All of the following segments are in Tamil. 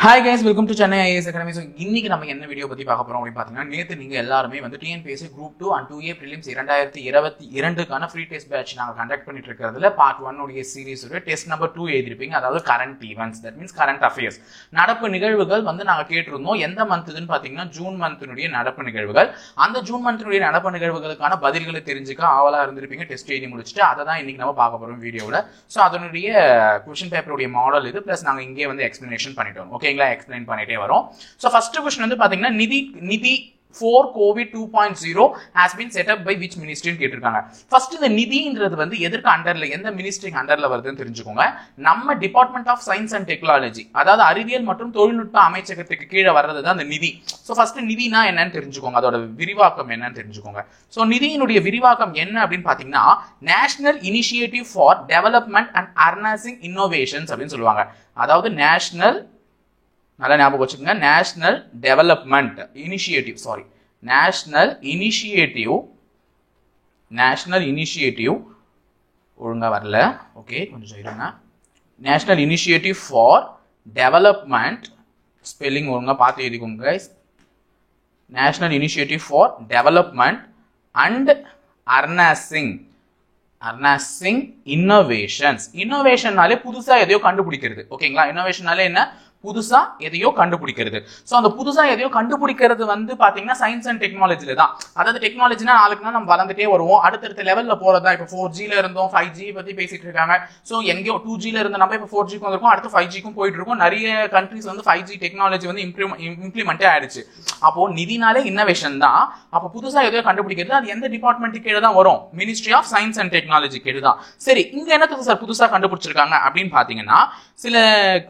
Hi guys, welcome to Chennai IAS Academy. So, இன்னைக்கு நம்ம என்ன வீடியோ பத்தி பார்க்க போறோம் அப்படி பாத்தீங்கன்னா நேத்து நீங்க எல்லாரும் வந்து TNPSC Group 2 and 2A prelims 2022 கான ஃப்ரீ டெஸ்ட் பேட்ச் நாங்க கண்டக்ட் பண்ணிட்டு இருக்கிறதுல பார்ட் 1 உடைய சீரிஸ் உடைய டெஸ்ட் நம்பர் 2 எழுதிருப்பீங்க. அதாவது current events, that means current affairs, நடப்பு நிகழ்வுகள் வந்து நாங்க கேட்டிருந்தோம். எந்த மந்த்னு பாத்தீங்கன்னா ஜூன் மந்த்னுடைய நடப்பு நிகழ்வுகள். அந்த ஜூன் மந்த்னுடைய நடப்பு நிகழ்வுகளுக்கான பதில்களை தெரிஞ்சுக்க ஆவலா இருந்திருப்பீங்க டெஸ்ட் எழுதி முடிச்சுட்டு. அதை தான் இன்னைக்கு நம்ம பார்க்க போறோம் வீடியோல. சோ அதனுடைய क्वेश्चन பேப்பருடைய மாடல் இது, பிளஸ் நாங்க இங்கே வந்து எக்ஸ்பிளனேஷன் பண்ணிட்டோம். ஓகேங்களா, எக்ஸ்பிளைன் பண்ணிட்டே வரோம். சோ ஃபர்ஸ்ட் क्वेश्चन வந்து பாத்தீங்கன்னா நிதி for COVID 2.0 has been set up by which ministry ன்னு கேட்டிருக்காங்க. ஃபர்ஸ்ட் இந்த நிதின்றது வந்து எதற்கு அண்டர்ல, எந்த மினிஸ்ட்ரிக்கு அண்டர்ல வருதுன்னு தெரிஞ்சுக்கோங்க. நம்ம department of science and technology, அதாவது அறிவியல் மற்றும் தொழில்நுட்ப அமைச்சகத்துக்கு கீழே வர்றது தான் அந்த நிதி. சோ ஃபர்ஸ்ட் நிதினா என்னன்னு தெரிஞ்சுக்கோங்க, அதோட விரிவாக்கம் என்னன்னு தெரிஞ்சுக்கோங்க. சோ நிதியினுடைய விரிவாக்கம் என்ன அப்படின்னு பாத்தீங்கன்னா national initiative for development and harnessing innovations அப்படின்னு சொல்லுவாங்க. அதாவது நேஷனல், நல்லா ஞாபகம் வச்சுக்கோங்க, national development initiative, sorry national initiative ஒழுங்கா வரல, ஓகே கொஞ்சம் இருங்க. National initiative for development, spelling ஒழுங்கா பார்த்து எழுதிக்கோங்க guys. National initiative for development and harnessing innovations. இன்னோவேஷன்னாலே புதுசா எதையோ கண்டுபிடிக்கிறது. ஓகேங்களா, இன்னோவேஷனாலே என்ன, புதுசா எதையோ கண்டுபிடிக்கிறது. சோ அந்த புதுசா எதையோ கண்டுபிடிக்கிறது வந்து பாத்தீங்கன்னா சயின்ஸ் அண்ட் டெக்னாலஜில தான். அதாவது டெக்னாலஜினா நாளைக்கு நம்ம வளர்ந்துட்டே வருவோம், அடுத்தடுத்த லெவல்ல போறதா. இப்போ 4G ல இருந்தோம், 5G பத்தி பேசிட்டு இருக்காங்க. சோ எங்கேயோ 2G ல இருந்த நம்ம இப்போ 4G க்கு வந்திருக்கோம், அடுத்து 5G க்கும் போயிட்டு இருக்கோம். நிறைய கண்ட்ரீஸ் வந்து 5G டெக்னாலஜி வந்து இம்ப்ளிமெண்டே ஆயிடுச்சு. அப்போ நிதினாலே இன்னோவேஷன் தான். அப்போ புதுசா எதையோ கண்டுபிடிக்கிறது, அது எந்த டிபார்ட்மெண்ட் கீழே தான் வரும், ministry of science and technology கீழே தான். சரி, இங்க என்ன சார் புதுசா கண்டுபிடிச்சிருக்காங்க அப்படின்னு பாத்தீங்கன்னா சில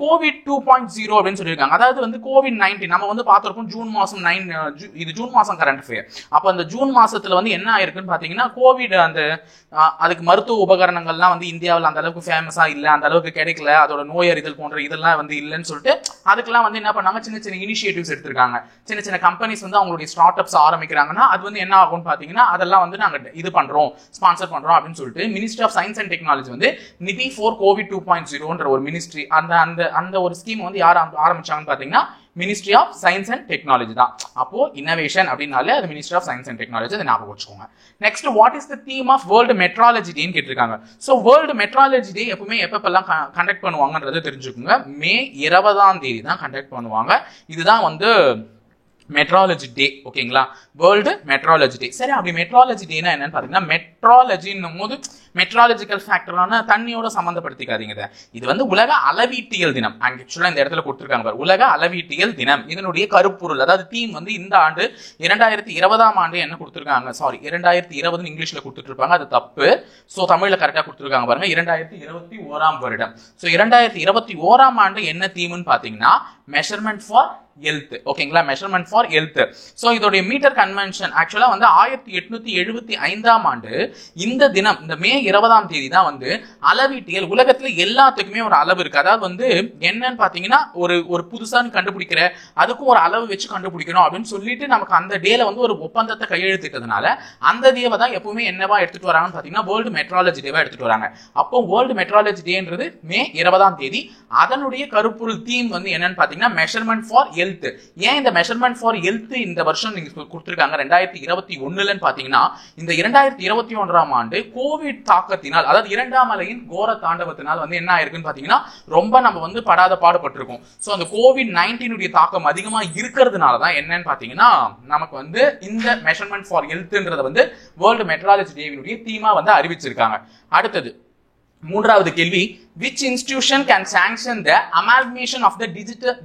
கோவிட் 2.0 அப்படின்னு சொல்லியிருக்காங்க. அதாவது வந்து COVID-19 நம்ம வந்து பார்த்திருக்கோம் ஜூன் மாசம் 9, இது ஜூன் மாசம் கரண்ட் அஃபேர். அப்ப அந்த ஜூன் மாசத்துல வந்து என்ன ஆயிருக்குன்னு பாத்தீங்கன்னா கோவிட், அந்த அதுக்கு மருத்துவ உபகரணங்கள்லாம் வந்து இந்தியாவில் அந்த அளவுக்கு ஃபேமஸா இல்ல, அந்த அளவுக்கு கிடைக்கல, அதோட நோய் அறிதல் போன்ற இதெல்லாம் வந்து இல்லைன்னு சொல்லிட்டு அதுக்கெல்லாம் வந்து என்ன பண்ணாங்க, சின்ன சின்ன இனிஷியேட்டிவ்ஸ் எடுத்திருக்காங்க. சின்ன சின்ன கம்பெனிஸ் வந்து அவங்களுடைய ஸ்டார்ட் அப்ஸ் ஆரம்பிக்கிறாங்கன்னா அது வந்து என்ன ஆகும்னு பாத்தீங்கன்னா அதெல்லாம் வந்து நாங்க இது பண்றோம், ஸ்பான்சர் பண்றோம் அப்படின்னு சொல்லிட்டு ministry of science and technology வந்து நிதி ஃபார் கோவிட் 2.0 ஒரு மினிஸ்ட்ரி, அந்த ஒரு ஸ்கீம் வந்து யார் ஆரம்பிச்சாங்கன்னு பாத்தீங்கன்னா ministry of science and technology தான். அப்போ இன்னோவேஷன் அப்படின்னாலே அது ministry of science and technology, அதை ஞாபகம் வச்சுக்கோங்க. Next, what is the theme of world metrology டேன்னு கேட்டிருக்காங்க. சோ வேர்ல்டு மெட்ராலஜி டே எப்பவுமே எப்பப்பெல்லாம் கண்டக்ட் பண்ணுவாங்கன்றதை தெரிஞ்சுக்கோங்க. மே 20ஆம் தேதி தான் கண்டக்ட் பண்ணுவாங்க. இதுதான் வந்து மெட்ராலஜி டே. ஓகேங்களா, வேர்ல்டு மெட்ராலஜி டே. சரி, அப்படி மெட்ராலஜி டேனா என்னன்னு பாத்தீங்கன்னா மெட்ராலஜின்னும் போது மெட்ராலஜிக்கல் ஃபேக்டரான தண்ணியோட சம்பந்தப்படுத்திக்காதீங்க. இது வந்து உலக அளவீட்டியல் தினம். ஆக்சுவலா இந்த இடத்துல கொடுத்திருக்காங்க, உலக அளவீட்டியல் தினம். இதனுடைய கருப்பொருள், அதாவது தீம் வந்து இந்த ஆண்டு 2020ஆம் ஆண்டு என்ன கொடுத்திருக்காங்க, சாரி 2020 இங்கிலீஷ்ல கொடுத்துட்டு இருப்பாங்க, அது தப்பு. சோ தமிழ்ல கரெக்டா கொடுத்திருக்காங்க பாருங்க, 2021ஆம் வருடம். சோ 2021ஆம் ஆண்டு என்ன தீம்னு பாத்தீங்கன்னா மெஷர்மெண்ட் ஃபார் ஹெல்த். ஓகேங்களா, மெஷர்மெண்ட் ஃபார் ஹெல்த். சோ இதோட மீட்டர் கன்வென்ஷன் ஆக்சுவலா வந்து 1875ஆம் ஆண்டு இந்த தினம், இந்த மே 20ஆம் தேதி தான் வந்து அளவீட்டியல். உலகத்துல எல்லாத்துக்குமே ஒரு அளவு இருக்கு. அதாவது வந்து என்னன்னு பாத்தீங்கன்னா ஒரு புதுசா கண்டுபிடிக்கிற அதுக்கும் ஒரு அளவு வச்சு கண்டுபிடிக்கணும் அப்படின்னு சொல்லிட்டு நமக்கு அந்த டேல வந்து ஒரு ஒப்பந்தத்தை கையெழுத்திட்டதுனால அந்த டேவை தான் எப்பவுமே என்னவா எடுத்துட்டு வராங்கன்னு பாத்தீங்கன்னா வேர்ல்டு மெட்ராலஜி டேவா எடுத்துட்டு வராங்க. அப்போ வேர்ல்டு மெட்ராலஜி டேன்றது மே 20ஆம் தேதி. அதனுடைய கருப்பொருள் தீம் வந்து என்னன்னு பாத்தீங்கன்னா மெஷர்மெண்ட் ஃபார் ஹெல்த். ஏன் இந்த மெஷர்மெண்ட் ஃபார் ஹெல்த் இந்த வருஷம் நீங்க கொடுத்திருக்காங்க 2021ல பாத்தீங்கன்னா இந்த 2021ஆம் ஆண்டு கோவிட் தாக்கத்தினால், அதாவது இரண்டாம் அலையின் கோர தாண்டவத்தினால் வந்து என்ன ஆயிருக்குன்னு பாத்தீங்கன்னா ரொம்ப நம்ம வந்து படாத பாடுபட்டிருக்கோம். சோ அந்த COVID-19 உடைய தாக்கம் அதிகமா இருக்கிறதுனால தான் என்னன்னு பாத்தீங்கன்னா நமக்கு வந்து இந்த மெஷர்மெண்ட் ஃபார் ஹெல்த்ன்றத வந்து வேர்ல்டு மெட்ராலஜி டேவினுடைய தீமா வந்து அறிவிச்சிருக்காங்க. அடுத்தது மூன்றாவது கேள்வி, which institution can sanction the amalgamation of the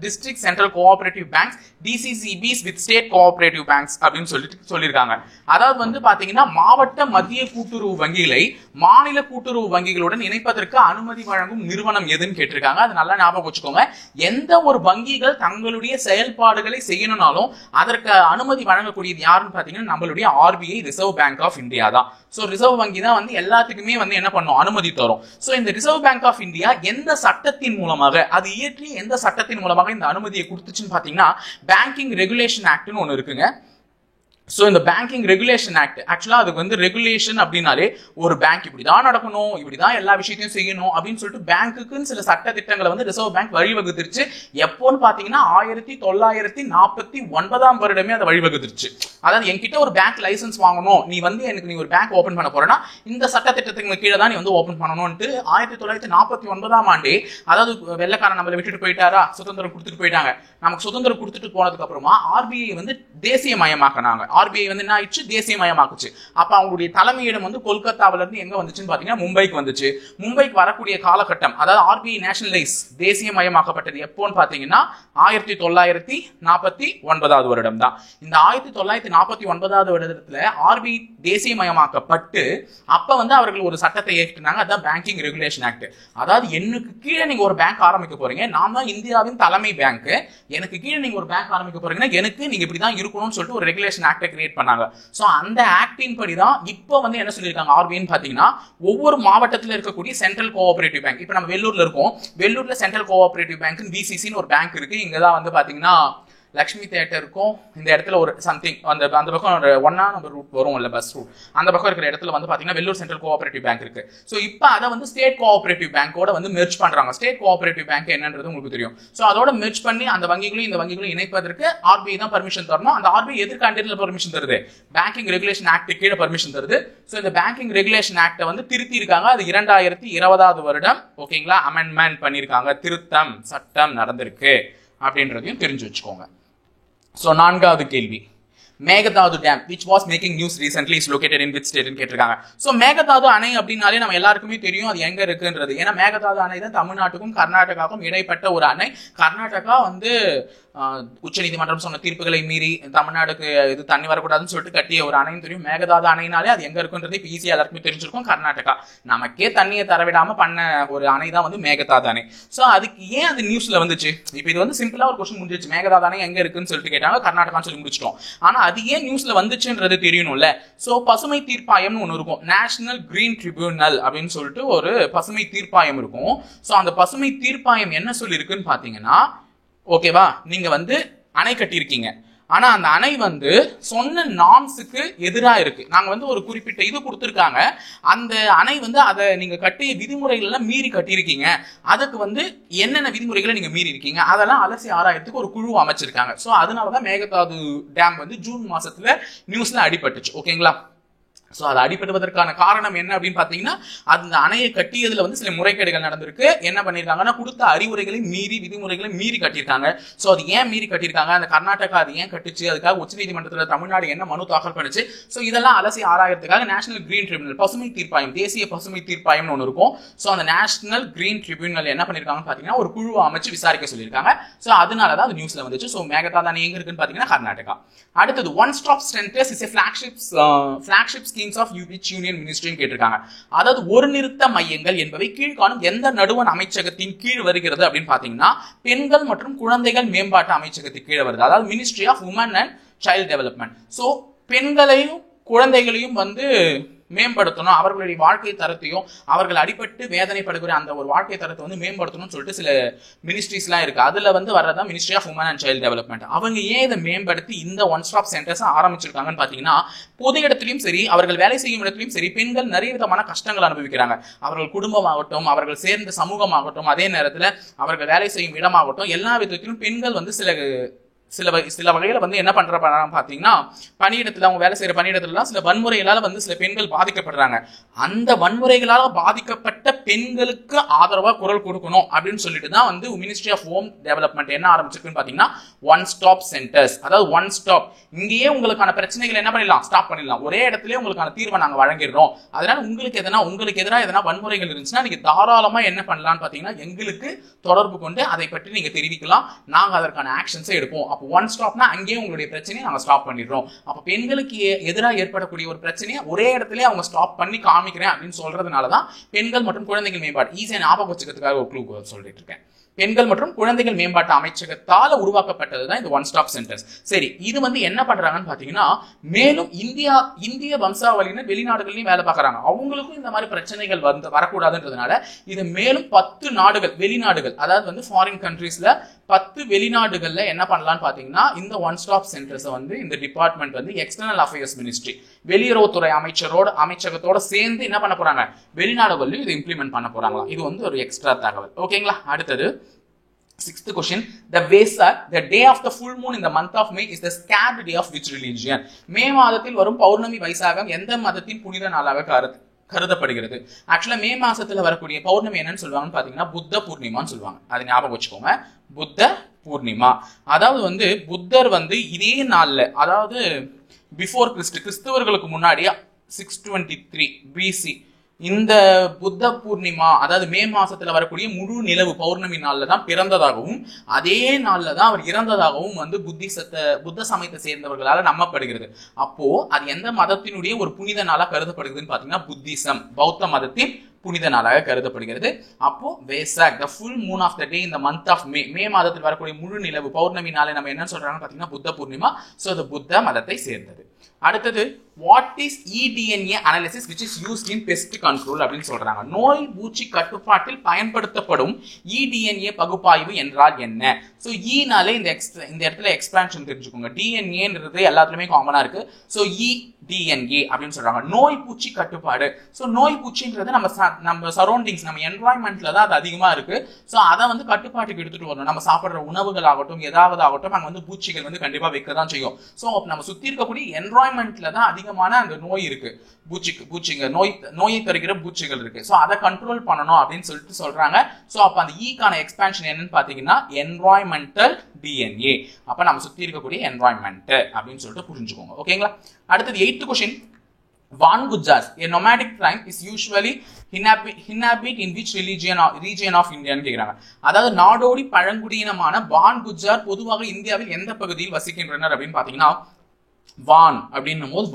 district central cooperative banks DCCBs with state cooperative banks அப்படின்னு சொல்லியிருக்காங்க. அதாவது வந்து பாத்தீங்கன்னா மாவட்ட மத்திய கூட்டுறவு வங்கிகளை மாநில கூட்டுறவு வங்கிகளுடன் இணைப்பதற்கு அனுமதி வழங்கும் நிறுவனம் எதுன்னு கேட்டிருக்காங்க. அது நல்லா ஞாபகம் வச்சுக்கோங்க. எந்த ஒரு வங்கிகள் தங்களுடைய செயல்பாடுகளை செய்யணும்னாலும் அதற்கு அனுமதி வழங்கக்கூடியது யாருன்னு பாத்தீங்கன்னா நம்மளுடைய RBI, Reserve bank of India தான். சோ ரிசர்வ் வங்கி தான் வந்து எல்லாத்துக்குமே வந்து என்ன பண்ணும், அனுமதி தரும். சோ இந்த ரிசர்வ் பேங்க் ஆஃப் இந்தியா எந்த சட்டத்தின் மூலமாக, அது இயற்றிய எந்த சட்டத்தின் மூலமாக இந்த அனுமதியை கொடுத்துச்சுன்னு பாத்தீங்கன்னா பேங்கிங் ரெகுலேஷன் ஆக்ட்னு ஒன்னு இருக்குங்க. ஸோ இந்த பேங்கிங் ரெகுலேஷன் ஆக்ட் ஆக்சுவலா அதுக்கு வந்து ரெகுலேஷன் அப்படின்னாலே ஒரு பேங்க் இப்படிதான் நடக்கணும், இப்படிதான் எல்லா விஷயத்தையும் செய்யணும் அப்படின்னு சொல்லிட்டு பேங்க்குன்னு சில சட்ட திட்டங்களை வந்து ரிசர்வ் பேங்க் வழிவகுத்துருச்சு. எப்போன்னு பாத்தீங்கன்னா 1949 வருடமே அதை வழிவகுத்துருச்சு. அதாவது என்கிட்ட ஒரு பேங்க் லைசன்ஸ் வாங்கணும், நீ வந்து எனக்கு நீ ஒரு பேங்க் ஓபன் பண்ண போறேன்னா இந்த சட்ட திட்டத்துக்கு கீழே தான் நீ வந்து ஓபன் பண்ணணும்ட்டு 1949 அதாவது வெள்ளக்காரன் நம்மளை விட்டுட்டு போயிட்டாரா, சுதந்திரம் கொடுத்துட்டு போயிட்டாங்க. நமக்கு சுதந்திரம் கொடுத்துட்டு போனதுக்கு அப்புறமா ஆர்பிஐ வந்து தேசியமயமாக்கினாங்க. ஆர்பிஐ வந்து என்ன ஆயிடுச்சு, தேசியமயமாக்குச்சு. அப்ப அவங்களுடைய தலைமையிடம் வந்து கொல்கத்தாவில இருந்து எங்க வந்துச்சுன்னு பாத்தீங்கன்னா மும்பைக்கு வந்துச்சு. மும்பைக்கு வரக்கூடிய காலகட்டம், அதாவது ஆர்பிஐ நேஷனலைஸ் தேசியமயமாக்கப்பட்டது எப்போன்னு பாத்தீங்கன்னா 1949 வருடம் தான். இந்த 1949 வருடத்துல ஆர்பிஐ தேசியமயமாக்கப்பட்டு அப்ப வந்து அவர்கள் ஒரு சட்டத்தை ஏற்றினாங்க. அதான் பேங்கிங் ரெகுலேஷன் ஆக்ட். அதாவது எனக்கு கீழே நீங்க ஒரு பேங்க் ஆரம்பிக்க போறீங்க, நான் தான் இந்தியாவின் தலைமை பேங்க், எனக்கு கீழே நீங்க ஒரு பேங்க் ஆரம்பிக்க போறீங்கன்னா எனக்கு நீங்க இப்படிதான் இருக்கணும்னு சொல்லிட்டு ஒரு ரெகுலேஷன் ஆக்ட் கிரியேட் பண்ணாங்க. சோ அந்த ஆக்டின் படி தான் இப்போ வந்து என்ன சொல்லியிருக்காங்க ஆர்பிஐன்னு பாத்தீங்கன்னா, ஒவ்வொரு மாவட்டத்தில் இருக்கக்கூடிய சென்ட்ரல் கோஆபரேட்டிவ் பேங்க், இப்போ நம்ம வெள்ளூர்ல இருக்கோம், வெள்ளூர்ல சென்ட்ரல் கோஆபரேட்டிவ் பேங்க் பிசிசின்னு ஒரு பேங்க் இருக்கு. இங்கதான் வந்து பாத்தீங்கன்னா லக்ஷ்மி தியேட்டர் இருக்கும். இந்த இடத்துல ஒரு சம்திங் அந்த பக்கம் 1 நம்பர் ரூட் வரும் இல்ல பஸ் ரூட், அந்த பக்கம் இருக்கிற இடத்துல வந்து பாத்தீங்கன்னா வெள்ளூர் சென்ட்ரல் கோஆபரேட்டிவ் பேங்க் இருக்கு. சோ இப்போ அதை வந்து ஸ்டேட் கோஆபரேட்டிவ் பேங்கோட வந்து மெர்ஜ் பண்றாங்க. ஸ்டேட் கோஆபரேட்டிவ் பேங்க் என்னன்றது உங்களுக்கு தெரியும். சோ அதோட மெர்ஜ் பண்ணி அந்த வங்கிகளையும் இந்த வங்கிகளையும் இணைப்பதற்கு ஆர்பிஐ தான் பர்மிஷன் தரணும். அந்த ஆர்பிஐ எதுக்கு அண்டர்ல பர்மிஷன் தருது, பேங்கிங் ரெகுலேஷன் ஆக்ட் கீழே பர்மிஷன் தருது. சோ இந்த பேங்கிங் ரெகுலேஷன் ஆக்ட வந்து திருத்தி இருக்காங்க. அது 2020 வருடம் ஓகேங்களா அமெண்ட்மெண்ட் பண்ணிருக்காங்க, திருத்தம் சட்டம் நடந்திருக்கு அப்படின்றதையும் தெரிஞ்சு வச்சுக்கோங்க. So, 4வது கேள்வி, Mekedatu dam which was making news recently is located in which state ன்னு கேட்டிருக்காங்க. சோ மேகதாது அணை அப்படின்னாலே நம்ம எல்லாருக்குமே தெரியும் அது எங்க இருக்குன்றது. ஏன்னா மேகதாது அணை தான் தமிழ்நாட்டுக்கும் கர்நாடகாவுக்கும் இடைப்பட்ட ஒரு அணை. கர்நாடகா வந்து உச்சநீதிமன்றம் சொன்ன தீர்ப்புகளை மீறி தமிழ்நாடுக்கு இது தண்ணி வரக்கூடாதுன்னு சொல்லிட்டு கட்டிய ஒரு அணைன்னு தெரியும். மேகதாது அணைனாலே அது எங்க இருக்குன்றது இப்போ ஈஸியா எல்லாருக்குமே தெரிஞ்சிருக்கும். கர்நாடகா நமக்கே தண்ணியை தரவிடாம பண்ண ஒரு அணை தான் வந்து மேகதாது அணை. சோ அதுக்கு ஏன் அது நியூஸ்ல வந்துச்சு? இப்போ இது வந்து சிம்பிளா ஒரு கொஸ்டின் முடிஞ்சிச்சு, மேகதாது அணை எங்க இருக்குன்னு சொல்லிட்டு கேட்டாங்க, கர்நாடகான்னு சொல்லி முடிச்சிட்டோம். ஆனா அது ஏன் நியூஸ்ல வந்துச்சுன்றது தெரியணும்ல. சோ பசுமை தீர்ப்பாயம்னு ஒண்ணு இருக்கும், நேஷனல் கிரீன் ட்ரிபியூனல் அப்படின்னு சொல்லிட்டு ஒரு பசுமை தீர்ப்பாயம் இருக்கும். சோ அந்த பசுமை தீர்ப்பாயம் என்ன சொல்லி இருக்குன்னு பாத்தீங்கன்னா, ஓகேவா, நீங்க வந்து அணை கட்டியிருக்கீங்க, ஆனா அந்த அணை வந்து சொன்ன நார்ம்ஸுக்கு எதிராக இருக்கு. நாங்க வந்து ஒரு குறிப்பிட்ட இது கொடுத்துருக்காங்க, அந்த அணை வந்து அதை நீங்க கட்டிய விதிமுறைகள் எல்லாம் மீறி கட்டியிருக்கீங்க, அதுக்கு வந்து என்னென்ன விதிமுறைகளை நீங்க மீறி இருக்கீங்க அதெல்லாம் அலசி ஆராயறதுக்கு ஒரு குழு அமைச்சிருக்காங்க. சோ அதனாலதான் மேகதாது டேம் வந்து ஜூன் மாசத்துல நியூஸ்ல அடிபட்டுச்சு. ஓகேங்களா. சோ அது அடிபடுவதற்கான காரணம் என்ன அப்படின்னு பாத்தீங்கன்னா, அந்த அணையை கட்டியதுல வந்து சில முறைகேடுகள் நடந்திருக்கு. என்ன பண்ணிருக்காங்கன்னா, கொடுத்த அறிவுரைகளை மீறி விதிமுறைகளை மீறி கட்டியிருக்காங்க. சோ அது ஏன் மீறி கட்டியிருக்காங்க, அந்த கர்நாடகா அது ஏன் கட்டுச்சு, அதுக்காக உச்சநீதிமன்றத்துல தமிழ்நாடு என்ன மனு தாக்கல் பண்ணுச்சு, சோ இதெல்லாம் அலசி ஆராயறதுக்காக நேஷனல் கிரீன் ட்ரிபியூனல் பசுமை தீர்ப்பாயம், தேசிய பசுமை தீர்ப்பாயம்னு ஒன்று இருக்கும். சோ அந்த நேஷனல் கிரீன் ட்ரிபியூனல் என்ன பண்ணிருக்காங்கன்னு பாத்தீங்கன்னா, ஒரு குழுவை அமைச்சு விசாரிக்க சொல்லியிருக்காங்க. சோ அதனாலதான் அது நியூஸ்ல வந்துச்சு. சோ மேகதாது அணை எங்க இருக்குன்னு பாத்தீங்கன்னா கர்நாடகா. அடுத்தது, one stop centres is a flagship schemes of which union ministry கேட்டிருக்காங்க. அதாவது ஒரு நிறுத்த மையங்கள் என்பவை கீழ்காணும் எந்த நடுவண் அமைச்சகத்தின் கீழ் வருகிறது அப்படின்னு பாத்தீங்கன்னா, பெண்கள் மற்றும் குழந்தைகள் மேம்பாட்டு அமைச்சகத்தின் கீழ் வருது. அதாவது ministry of woman and child development. So பெண்களையும் குழந்தைகளையும் வந்து மேம்படுத்தணும், அவர்களுடைய வாழ்க்கை தரத்தையும் அவர்கள் அடிபட்டு வேதனைப்படுகிற அந்த ஒரு வாழ்க்கை தரத்தை வந்து மேம்படுத்தணும்னு சொல்லிட்டு சில மினிஸ்ட்ரிஸ் எல்லாம் இருக்கு. அதுல வந்து வர்றதா ministry of woman and child development. அவங்க ஏன் இதை மேம்படுத்தி இந்த ஒன் ஸ்டாப் சென்டர்ஸ் ஆரம்பிச்சிருக்காங்கன்னு பாத்தீங்கன்னா, பொது இடத்திலையும் சரி அவர்கள் வேலை செய்யும் இடத்திலையும் சரி பெண்கள் நிறைய விதமான கஷ்டங்கள் அனுபவிக்கிறாங்க. அவர்கள் குடும்பமாகட்டும், அவர்கள் சேர்ந்த சமூகமாகட்டும், அதே நேரத்துல அவர்கள் வேலை செய்யும் இடமாகட்டும், எல்லா விதத்திலும் பெண்கள் வந்து சில வகையில வந்து என்ன பண்றாங்க பாத்தீங்கன்னா, பணியிடத்துல அவங்க வேலை செய்யற பணியிடத்துல சில வன்முறைகளால வந்து சில பெண்கள் பாதிக்கப்படுறாங்க. அந்த வன்முறைகளால பாதிக்கப்பட்ட பெண்களுக்கு ஆதரவா குரல் கொடுக்கணும் அப்படின்னு சொல்லிட்டு தான் வந்து மினிஸ்ட்ரி ஆஃப் ஹோம் டெவலப்மெண்ட் என்ன ஆரம்பிச்சிருக்குன்னு பாத்தீங்கன்னா, ஒன் ஸ்டாப் சென்டர்ஸ். அதாவது ஒன் ஸ்டாப், இங்கேயே உங்களுக்கான பிரச்சனைகள் என்ன பண்ணிடலாம், ஸ்டாப் பண்ணிடலாம், ஒரே இடத்துல உங்களுக்கான தீர்வை நாங்க வழங்கிடுறோம். அதனால உங்களுக்கு எதிராக எதனா வன்முறைகள் இருந்துச்சுன்னா நீங்க தாராளமா என்ன பண்ணலாம்னு பாத்தீங்கன்னா, எங்களுக்கு தொடர்பு கொண்டு அதை பற்றி நீங்க தெரிவிக்கலாம், நாங்க அதற்கான ஆக்ஷன்ஸை எடுப்போம். ஒன் ஸ்டாப்னா அங்கேயே உங்களுடைய பிரச்சனையை நாங்க ஸ்டாப் பண்ணிடுறோம். அப்ப பெண்களுக்கு எதிராக ஏற்படக்கூடிய ஒரு பிரச்சனையை ஒரே இடத்துல அவங்க ஸ்டாப் பண்ணி காமிக்கிறேன் அப்படின்னு சொல்றதுனாலதான் பெண்கள் மற்றும் குழந்தைகள் மேம்பாடு ஈஸியா ஞாபகம் வச்சுக்கிறதுக்காக ஒரு க்ளூ சொல்லிட்டு இருக்கேன். பெண்கள் மற்றும் குழந்தைகள் மேம்பாட்டு அமைச்சகத்தால உருவாக்கப்பட்டதுதான் இந்த ஒன் ஸ்டாப் சென்டர்ஸ். சரி, இது வந்து என்ன பண்றாங்கன்னு பாத்தீங்கன்னா, மேலும் இந்திய வம்சாவளியினர் வெளிநாடுகள்லயும் வேலை பார்க்கறாங்க. அவங்களுக்கும் இந்த மாதிரி பிரச்சனைகள் வரக்கூடாதுன்றதுனால இது மேலும் 10 நாடுகள், வெளிநாடுகள், அதாவது வந்து ஃபாரின் கண்ட்ரீஸ்ல 10 வெளிநாடுகள்ல என்ன பண்ணலாம்னு பாத்தீங்கன்னா, இந்த ஒன் ஸ்டாப் சென்டர்ஸ் வந்து இந்த டிபார்ட்மெண்ட் வந்து எக்ஸ்டர்னல் அஃபேர்ஸ் மினிஸ்ட்ரி, வெளியுறவுத்துறை அமைச்சகத்தோட சேர்ந்து என்ன பண்ண போறாங்க, வெளிநாடுகள்லயும் இது இம்ப்ளிமெண்ட் பண்ண போறாங்களா. இது வந்து ஒரு எக்ஸ்ட்ரா தகவல். ஓகேங்களா. அடுத்தது 6th question. The Vesak, the day of the full moon in the month of May, is the scared day of which religion? மே மாதத்தில் வரும் பௌர்ணமி வைசாகம் எந்த மதத்தின் புனித நாளாக கருதப்படுகிறது? ஆக்சுவலா மே மாசத்துல வரக்கூடிய பௌர்ணமி என்னன்னு சொல்லுவாங்கன்னு பாத்தீங்கன்னா புத்த பூர்ணிமான்னு சொல்லுவாங்க. அது ஞாபகம் வச்சுக்கோங்க, புத்த பூர்ணிமா. அதாவது வந்து புத்தர் வந்து இதே நாள்ல, அதாவது பிஃபோர் கிறிஸ்துவர்களுக்கு முன்னாடி 623 பிசி இந்த புத்த பூர்ணிமா, அதாவது மே மாசத்துல வரக்கூடிய முழு நிலவு பௌர்ணமி நாள்ல தான் பிறந்ததாகவும் அதே நாள்ல தான் அவர் இறந்ததாகவும் வந்து புத்த சமயத்தை சேர்ந்தவர்களால நம்பப்படுகிறது. அப்போ அது எந்த மதத்தினுடைய ஒரு புனித நாளா கருதப்படுகிறதுன்னு பாத்தீங்கன்னா புத்திசம், பௌத்த மதத்தின் புனித நாளாக கருதப்படுகிறது. அப்போ வேசாக், the full moon of the day in the month of May, மே மாதத்தில் வரக்கூடிய முழு நிலவு பௌர்ணமி நாளை நம்ம என்ன சொல்றாங்கன்னு பாத்தீங்கன்னா புத்த பூர்ணிமா. சோ அது புத்த மதத்தை சேர்ந்தது. அடுத்தது, what is eDNA analysis which is used in pest control அப்படின்னு சொல்றாங்க. நோய் பூச்சி கட்டுப்பாட்டில் பயன்படுத்தப்படும் eDNA பகுப்பாய்வு என்றால் என்ன? சோ ஈனாலே இந்த இடத்துல எக்ஸ்பான்ஷன் தெரிஞ்சுக்கோங்க. டிஎன்ஏன்றது எல்லாத்துலயுமே காமனா இருக்கு. சோ eDNA அப்படின்னு சொல்றாங்க, நோய் பூச்சி கட்டுப்பாடு. சோ நோய் பூச்சின்றது நம்ம சரௌண்டிங்ஸ், நம்ம என்வாயன்மெண்ட்ல தான் அது அதிகமா இருக்கு. சோ அதை வந்து கட்டுப்பாட்டுக்கு எடுத்துட்டு வரணும். நம்ம சாப்பிடுற உணவுகள் ஆகட்டும், ஏதாவது ஆகட்டும், அங்க வந்து பூச்சிகள் வந்து கண்டிப்பா வைக்கதான் செய்யும். சோ நம்ம சுத்தி இருக்கக்கூடிய என்வாயன்மெண்ட்ல தான் அதிகமான அந்த நோய் இருக்கு, பூச்சிங்க நோயை தருகிற பூச்சிகள் இருக்கு. சோ அதை கண்ட்ரோல் பண்ணணும் அப்படின்னு சொல்லிட்டு சொல்றாங்க. சோ அப்ப அந்த ஈக்கான எக்ஸ்பான்ஷன் என்னன்னு பாத்தீங்கன்னா என்வாயன்மெண்டல் டிஎன்ஏ. அப்ப நம்ம சுத்தி இருக்கக்கூடிய என்வாயன்மெண்ட் அப்படின்னு சொல்லிட்டு புரிஞ்சுக்கோங்க. ஓகேங்களா. அடுத்தது 8th question. Van Gujars, a nomadic tribe, is usually inhabit in which region of India ன்னு கேக்குறாங்க. அதாவது நாடோடி பழங்குடியினமான வான் குஜார் பொதுவாக இந்தியாவில் எந்த பகுதியில் வசிக்கின்றனர் அப்படின்னு பாத்தீங்கன்னா, வான் அப்படின்னும் போது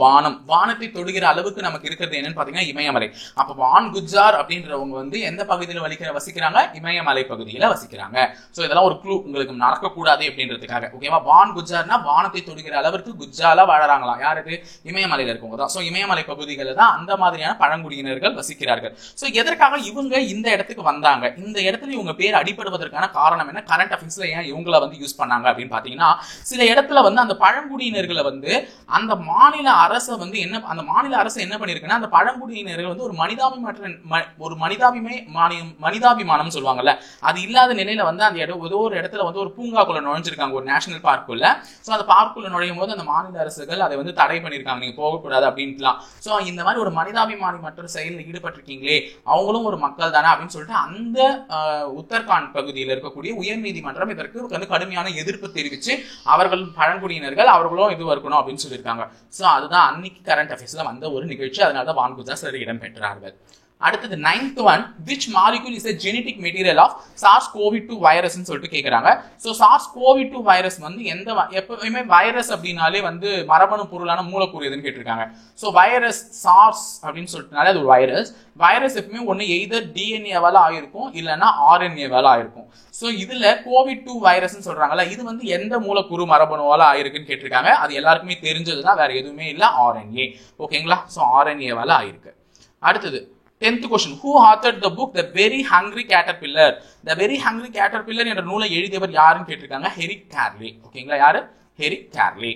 வானத்தை தொடுகிற அளவுக்கு நமக்கு இருக்கிறது என்னன்னு பாத்தீங்கன்னா இமயமலை. அப்ப வான் குஜார் அப்படின்றவங்க வந்து எந்த பகுதியில் வசிக்கிறாங்க, இமயமலை பகுதியில வசிக்கிறாங்க. சோ இதெல்லாம் ஒரு க்ளூ உங்களுக்கு நடக்கக்கூடாது அப்படின்றதுக்காக. ஓகேவா. வான் குஜார்னா வானத்தை தொடுகிற அளவுக்கு குஜாலா வாழறாங்களாம். யாருக்கு? இமயமலையில இருக்கவங்க தான். சோ இமயமலை பகுதிகளில் தான் அந்த மாதிரியான பழங்குடியினர்கள் வசிக்கிறார்கள். சோ எதற்காக இவங்க இந்த இடத்துக்கு வந்தாங்க, இந்த இடத்துல இவங்க பேர் அடிபடுவதற்கான காரணம் என்ன, கரண்ட் அஃபேர்ஸ்ல ஏன் இவங்களை வந்து யூஸ் பண்ணாங்க அப்படின்னு பாத்தீங்கன்னா, சில இடத்துல வந்து அந்த பழங்குடியினர்களை வந்து அந்த மாநில அரசு வந்து அந்த மாநில அரசு என்ன பண்ணிருக்குன்னா, அந்த பழங்குடியினர்கள் வந்து ஒரு மனிதாபிமானம் சொல்லுவாங்கல்ல, அது இல்லாத நிலையில வந்து அந்த ஏதோ ஒரு இடத்துல வந்து ஒரு பூங்காக்குள்ள நுழைஞ்சிருக்காங்க, ஒரு நேஷனல் பார்க்குள்ள. சோ அந்த பார்க்குள்ள நுழையும் போது அந்த மாநில அரசுகள் அதை வந்து தடை பண்ணிருக்காங்க, நீங்க போகக்கூடாது அப்படின்ட்டுலாம். சோ இந்த மாதிரி ஒரு மனிதாபிமானி மற்ற செயலில் ஈடுபட்டிருக்கீங்களே, அவங்களும் ஒரு மக்கள் தானே அப்படின்னு சொல்லிட்டு அந்த உத்தரகாண்ட் பகுதியில் இருக்கக்கூடிய உயர் நீதிமன்றம் இதற்கு வந்து கடுமையான எதிர்ப்பு தெரிவிச்சு அவர்கள் பழங்குடியினர்கள் அவர்களும் இது இருக்கணும் அப்படின்னு சொல்லியிருக்காங்க. சோ அதுதான் அன்னைக்கு கரண்ட் அஃபேர்ஸ்ல வந்த ஒரு நிகழ்ச்சி. அதனால வான் குஜார் இடம் பெற்றார்கள். அடுத்தது 9th one. Which molecule is a genetic material of SARS-CoV-2 virus ன்னு சொல்லிட்டு கேக்குறாங்க. சோ SARS-CoV-2 வைரஸ் வந்து எப்பவுமே வைரஸ் அப்படின்னாலே வந்து மரபணு பொருளான மூலக்கூறு எதுன்னு கேட்டிருக்காங்க. சோ வைரஸ் SARS அப்படின்னு சொல்லிட்டுனாலே அது ஒரு வைரஸ் எப்பவுமே ஒன்னு எய்தர் டிஎன்ஏவால ஆயிருக்கும் இல்லைன்னா ஆர்என்ஏவால ஆயிருக்கும். சோ இதுல COVID-2 வைரஸ் சொல்றாங்கல்ல, இது வந்து எந்த மூலக்கூறு மரபணுவால ஆயிருக்குன்னு கேட்டிருக்காங்க. அது எல்லாருக்குமே தெரிஞ்சதுதான், வேற எதுவுமே இல்ல, ஆர்என்ஏ. ஓகேங்களா. சோ ஆர்என்ஏவால ஆயிருக்கு. அடுத்தது 10th question. Who authored the book The Very Hungry Caterpillar? The Very Hungry Caterpillar என்ற நூலை எழுதியவர் யாருன்னு கேட்டிருக்காங்க. Herrick girly. ஓகேங்களா. யாரு? Herrick girly.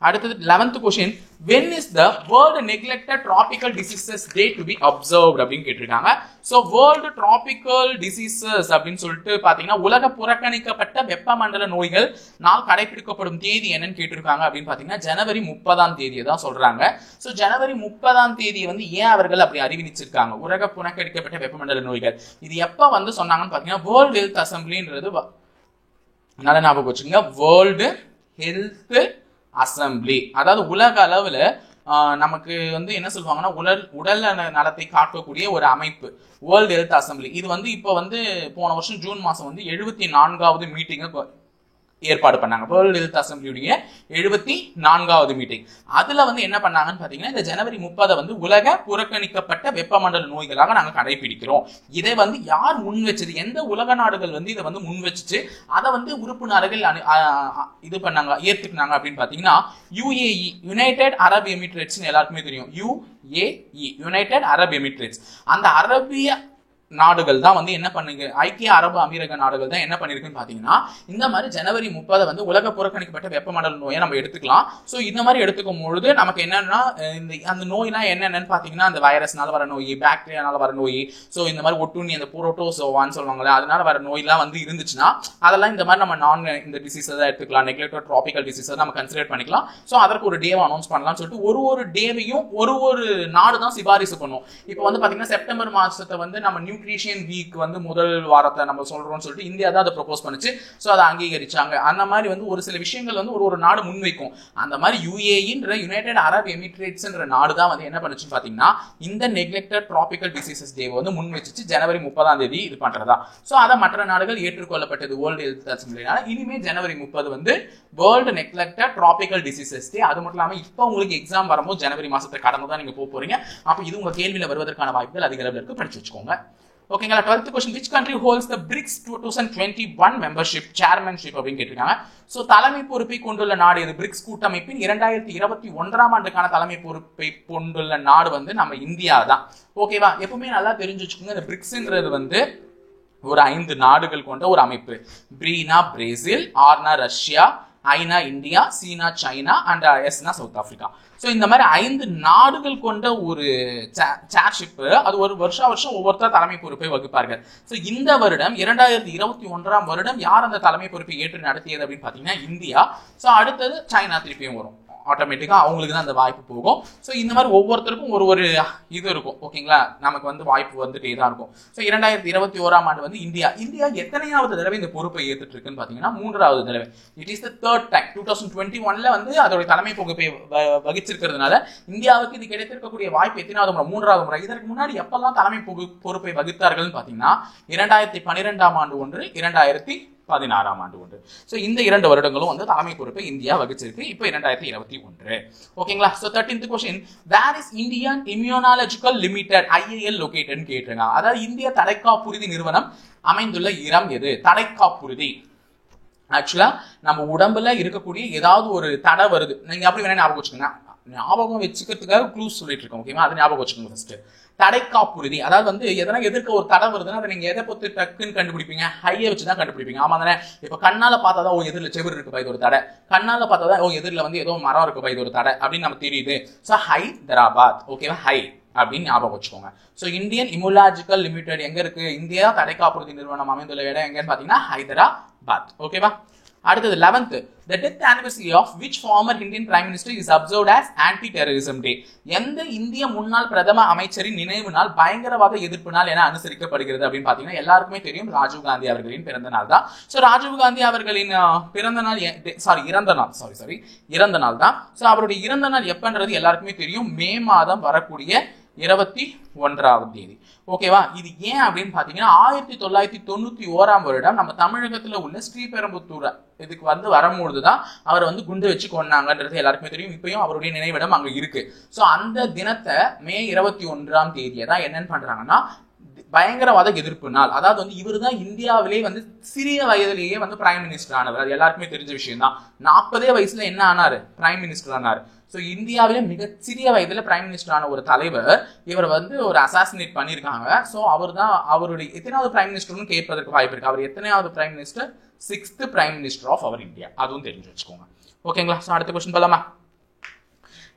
அடுத்தது 11th question. When is the World Neglected Tropical Diseases Day to be observed அப்படின்னு கேட்டிருக்காங்க. சோ வேர்ல்டு டிராபிக்கல் டிசீசஸ் அப்படின்னு சொல்லிட்டு பாத்தீங்கன்னா உலக புறக்கணிக்கப்பட்ட வெப்பமண்டல நோய்கள் நாள் கடைபிடிக்கப்படும் தேதி என்னன்னு கேட்டிருக்காங்க அப்படின்னு பாத்தீங்கன்னா ஜனவரி 30 தான் சொல்றாங்க. சோ ஜனவரி 30 வந்து ஏன் அவர்கள் அப்படி அறிவிச்சிருக்காங்க, உலக புறக்கணிக்கப்பட்ட வெப்பமண்டல நோய்கள், இது எப்ப வந்து சொன்னாங்கன்னு பாத்தீங்கன்னா வேர்ல்டு ஹெல்த் அசம்பிளின்றது நல்ல ஞாபகம் வச்சுங்க. வேர்ல்டு ஹெல்த் அசம்பிளி, அதாவது உலக அளவுல நமக்கு வந்து என்ன சொல்லுவாங்கன்னா உடல் நலத்தை காட்டக்கூடிய ஒரு அமைப்பு வேர்ல்டு ஹெல்த் அசம்பிளி. இது வந்து இப்ப வந்து போன வருஷம் ஜூன் மாசம் வந்து 74வது மீட்டிங்க ஏற்பாடு பண்ணாங்க. வேர்ல்டு ஹெல்த் அசம்பிளியுடைய 74வது மீட்டிங். அதுல வந்து என்ன பண்ணாங்கன்னு பாத்தீங்கன்னா, இந்த ஜனவரி 30 வந்து உலக புறக்கணிக்கப்பட்ட வெப்பமண்டல நோய்களாக நாங்க கடைபிடிக்கிறோம். இதை வந்து யார் முன் வச்சது, எந்த உலக நாடுகள் வந்து இதை வந்து முன் வச்சுச்சு அதை வந்து உறுப்பு நாடுகள் இது பண்ணாங்க, ஏத்துக்கினாங்க அப்படின்னு பாத்தீங்கன்னா, UAE, யுனைடெட் அரப் எமிரேட்ஸ் எல்லாருக்குமே தெரியும். UAE, United Arab Emirates. அந்த அரபிய நாடுகள் தான் வந்து என்ன பண்ணுங்க, ஐக்கிய அரபு அமீரக நாடுகள் தான் என்ன பண்ணிருக்குன்னு பாத்தீங்கன்னா, இந்த மாதிரி ஜனவரி 30 வந்து உலக புறக்கணிக்கப்பட்ட வெப்பமண்டல நோயை நம்ம எடுத்துக்கலாம். சோ இந்த மாதிரி எடுத்துக்கும் பொழுது நமக்கு என்னன்னா, அந்த நோய்னா என்னென்னு பாத்தீங்கன்னா, அந்த வைரஸ்னால வர நோய், பாக்டீரியானால வர நோய், சோ இந்த மாதிரி ஒட்டுண்ணி, அந்த புரோட்டோசோவான்னு சொல்லுவாங்களே, அதனால வர நோய்லாம் வந்து இருந்துச்சுன்னா அதெல்லாம் இந்த மாதிரி நம்ம இந்த டிசீஸ் தான் எடுத்துக்கலாம். நெக்லெக்டட் ட்ராபிக்கல் டிசீஸ் நம்ம கன்சிடர் பண்ணிக்கலாம். சோ அதற்கு ஒரு டேவை அனௌன்ஸ் பண்ணலாம்னு சொல்லிட்டு ஒரு டேவையும் ஒரு நாடு தான் சிபாரிசு பண்ணும். இப்போ வந்து பாத்தீங்கன்னா செப்டம்பர் மாசத்தை வந்து நம்ம நியூட்ரிஷன் வீக் வந்து முதல் வாரத்தை நம்ம சொல்றோம்னு சொல்லிட்டு இந்தியா தான் அதை ப்ரொபோஸ் பண்ணுச்சு. சோ அதை அங்கீகரிச்சாங்க. அந்த மாதிரி வந்து ஒரு சில விஷயங்கள் வந்து ஒரு நாடு முன்வைக்கும். அந்த மாதிரி UAEன்ற யுனைடெட் அரப் எமிரேட்ஸ்ன்ற நாடு தான் வந்து என்ன பண்ணுச்சுன்னு பாத்தீங்கன்னா, இந்த நெக்லெக்டட் ட்ராபிக்கல் டிசீசஸ் டே வந்து முன் வச்சு ஜனவரி 30 இது பண்றதா. சோ அதை மற்ற நாடுகள் ஏற்றுக்கொள்ளப்பட்டது வேர்ல்டு ஹெல்த் அசம்பிளினால. இனிமே ஜனவரி 30 வந்து வேர்ல்டு நெக்லெக்டட் ட்ராபிக்கல் டிசீசஸ் டே. அது மட்டும் இல்லாம இப்போ உங்களுக்கு எக்ஸாம் வரும்போது ஜனவரி மாசத்தை கடந்து தான் நீங்க போறீங்க. அப்ப இது உங்க கேள்வியில வருவதற்கான வாய்ப்புகள் அதிக அளவில் இருக்கு, படிச்சு வச்சுக்கோங்க. ஓகேங்களா. 12th question, which country holds the BRICS 2021 membership chairmanship அப்படின்னு கேட்டிருக்காங்க. சோ தலைமை பொறுப்பை கொண்டுள்ள நாடு இது. பிரிக்ஸ் கூட்டமைப்பின் 2021ஆம் ஆண்டுக்கான தலைமை பொறுப்பை கொண்டுள்ள நாடு வந்து நம்ம இந்தியா தான். ஓகேவா. எப்பவுமே நல்லா தெரிஞ்சு வச்சுக்கோங்க, இந்த பிரிக்ஸ்ன்றது வந்து ஒரு 5 நாடுகள் கொண்ட ஒரு அமைப்பு. பிரீனா பிரேசில், ஆர்னா ரஷ்யா, ஐனா இந்தியா, சீனா சைனா அண்ட் எஸ்னா சவுத் ஆப்பிரிக்கா. சோ இந்த மாதிரி 5 நாடுகள் கொண்ட ஒரு சேர்ஷிப். அது ஒரு வருஷம் ஒவ்வொருத்தர் தலைமை பொறுப்பை வகிப்பார்கள். சோ இந்த வருடம் 2021ஆம் வருடம் யார் அந்த தலைமை பொறுப்பை ஏற்று நடத்தியது அப்படின்னு பாத்தீங்கன்னா இந்தியா. சோ அடுத்தது சைனா திருப்பியும் வரும். ஆட்டோமேட்டிக்கா அவங்களுக்கு தான் அந்த வாய்ப்பு போகும். ஸோ இந்த மாதிரி ஒவ்வொருத்தருக்கும் ஒரு இது இருக்கும். ஓகேங்களா. நமக்கு வந்து வாய்ப்பு வந்துட்டே தான் இருக்கும். ஸோ 2021ஆம் ஆண்டு வந்து இந்தியா எத்தனையாவது தடவை இந்த பொறுப்பை ஏற்றுட்டு இருக்குன்னு பாத்தீங்கன்னா 3வது தடவை. It is the 3rd time. 2021ல வந்து அதோட தலைமை பொறுப்பை வகிச்சிருக்கிறதுனால இந்தியாவுக்கு இது கிடைத்திருக்கக்கூடிய வாய்ப்பு எத்தனாவது முறை, 3வது முறை. இதற்கு முன்னாடி எப்பெல்லாம் தலைமை பொறுப்பை வகித்தார்கள் பாத்தீங்கன்னா 2012ஆம் ஆண்டு ஒன்று, 2016ஆம் ஆண்டு ஒன்று. சோ இந்த 2 வருடங்களும் வந்து தலைமை பொறுப்பை இந்தியா வகிச்சிருக்கு. இப்போ 2021. ஓகேங்களா. So 13th question, where is Indian Immunological Limited IIL located கேட்றாங்க. அதாவது இந்திய தடைக்காப்புறுதி நிறுவனம் அமைந்துள்ள இடம் எது? தடைக்காப்புறுதி ஆக்சுவலா நம்ம உடம்புல இருக்கக்கூடிய ஏதாவது ஒரு தடை வருது, நீங்க அப்படி வேணா ஞாபகம் வச்சுக்கோங்க. ஞாபகம் வச்சுக்கிறதுக்காக க்ளூஸ் சொல்லிட்டு இருக்கோம். ஓகேவா. அது ஞாபகம் வச்சுக்கோங்க ஃபர்ஸ்ட். தடைக்காப்புறுதி அதாவது வந்து எதனா எதிர்க்க ஒரு தடை வருதுன்னா அதை நீங்க எதை பொறுத்து டக்குன்னு கண்டுபிடிப்பீங்க? ஹையை வச்சுதான் கண்டுபிடிப்பீங்க. ஆமா தானே. இப்ப கண்ணால பார்த்தாதான் எதிரில் செவுரு இருக்கு, இது ஒரு தடை. கண்ணால பார்த்தாதான் எதிரில் வந்து ஏதோ மரம் இருக்கு, இது ஒரு தடை அப்படின்னு நம்ம தெரியுது. சோ ஹைதராபாத். ஓகேவா. ஹை அப்படின்னு ஞாபகம் வச்சுக்கோங்க. சோ இந்தியன் இம்யூனாலஜிக்கல் லிமிடெட் எங்க இருக்கு? இந்தியா தடைக்காப்புறுதி நிறுவனம் அமைந்துள்ள இடம் எங்கன்னு பாத்தீங்கன்னா ஹைதராபாத். ஓகேவா. அடுத்தது 11th, the death anniversary of which former Indian prime minister is observed as anti-terrorism day. எந்த இந்திய முன்னாள் பிரதம அமைச்சரின் நினைவு நாள் பயங்கரவாத எதிர்ப்பு நாள் என அனுசரிக்கப்படுகிறது அப்படின்னு பாத்தீங்கன்னா எல்லாருக்குமே தெரியும், ராஜீவ் காந்தி அவர்களின் பிறந்த நாள் தான். சோ ராஜீவ் காந்தி அவர்களின் இறந்த நாள் தான். சோ அவருடைய இறந்த நாள் எப்பன்றது எல்லாருக்குமே தெரியும், மே மாதம் வரக்கூடிய 21ஆம் தேதி. ஓகேவா. இது ஏன் அப்படின்னு பாத்தீங்கன்னா 1991ஆம் வருடம் நம்ம தமிழகத்துல உள்ள ஸ்ரீபெரும்புத்தூர் இதுக்கு வந்து வரும்பொழுதுதான் அவர் வந்து குண்டு வச்சு கொண்டாங்கன்றது எல்லாருக்குமே தெரியும். இப்பயும் அவருடைய நினைவிடம் அங்க இருக்கு. சோ அந்த தினத்தை மே 21ஆம் தேதியை தான் என்னன்னு பண்றாங்கன்னா பயங்கரவாத எதிர்ப்பு நாள். அதாவது வந்து இவர் தான் இந்தியாவிலே வந்து சிறிய வயதிலேயே வந்து பிரைம் மினிஸ்டர் ஆனவர். அது எல்லாருக்குமே தெரிஞ்ச விஷயம் தான். 40 வயசுல என்ன ஆனாரு? பிரைம் மினிஸ்டர் ஆனாரு. சோ இந்தியாவிலே மிக சிறிய வயதுல பிரைம் மினிஸ்டர் ஆன ஒரு தலைவர் இவர் வந்து ஒரு அசாசினேட் பண்ணிருக்காங்க. சோ அவர் தான் அவருடைய எத்தனாவது பிரைம் மினிஸ்டர்னு கேட்பதற்கு வாய்ப்பு இருக்கு. அவர் எத்தனையாவது prime minister? 6th prime minister of அவர் இந்தியா. அதுவும் தெரிஞ்சு வச்சுக்கோங்க. ஓகேங்களா. சோ அடுத்த क्वेश्चन போலாமா.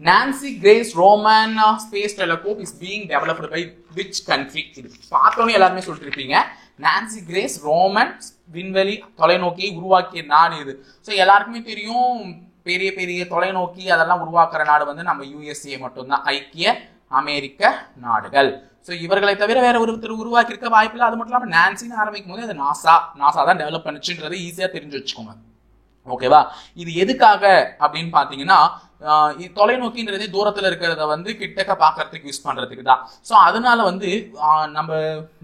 Nancy Grace Roman space telescope is being developed by which country? இது பார்த்தோன்னே எல்லாருமே சொல்லிட்டு இருப்பீங்க. நான்சி கிரேஸ் ரோமன் விண்வெளி தொலைநோக்கியை உருவாக்கிய நாடு இது. ஸோ எல்லாருக்குமே தெரியும், பெரிய பெரிய தொலைநோக்கி அதெல்லாம் உருவாக்குற நாடு வந்து நம்ம USA மட்டும்தான், ஐக்கிய அமெரிக்க நாடுகள். ஸோ இவர்களை தவிர வேற ஒருத்தர் உருவாக்கி இருக்க வாய்ப்பில்லை. அது மட்டும் இல்லாமல் நான்சின்னு ஆரம்பிக்கும் போது அது நாசா தான் டெவலப் பண்ணுச்சுன்றது ஈஸியாக தெரிஞ்சு வச்சுக்கோங்க. ஓகேவா? இது எதுக்காக அப்படின்னு பாத்தீங்கன்னா, தொலைநோக்கின்றதே தூரத்துல இருக்கிறத வந்து கிட்டக்க பாக்குறதுக்கு யூஸ் பண்றதுக்கு தான். சோ அதனால வந்து நம்ம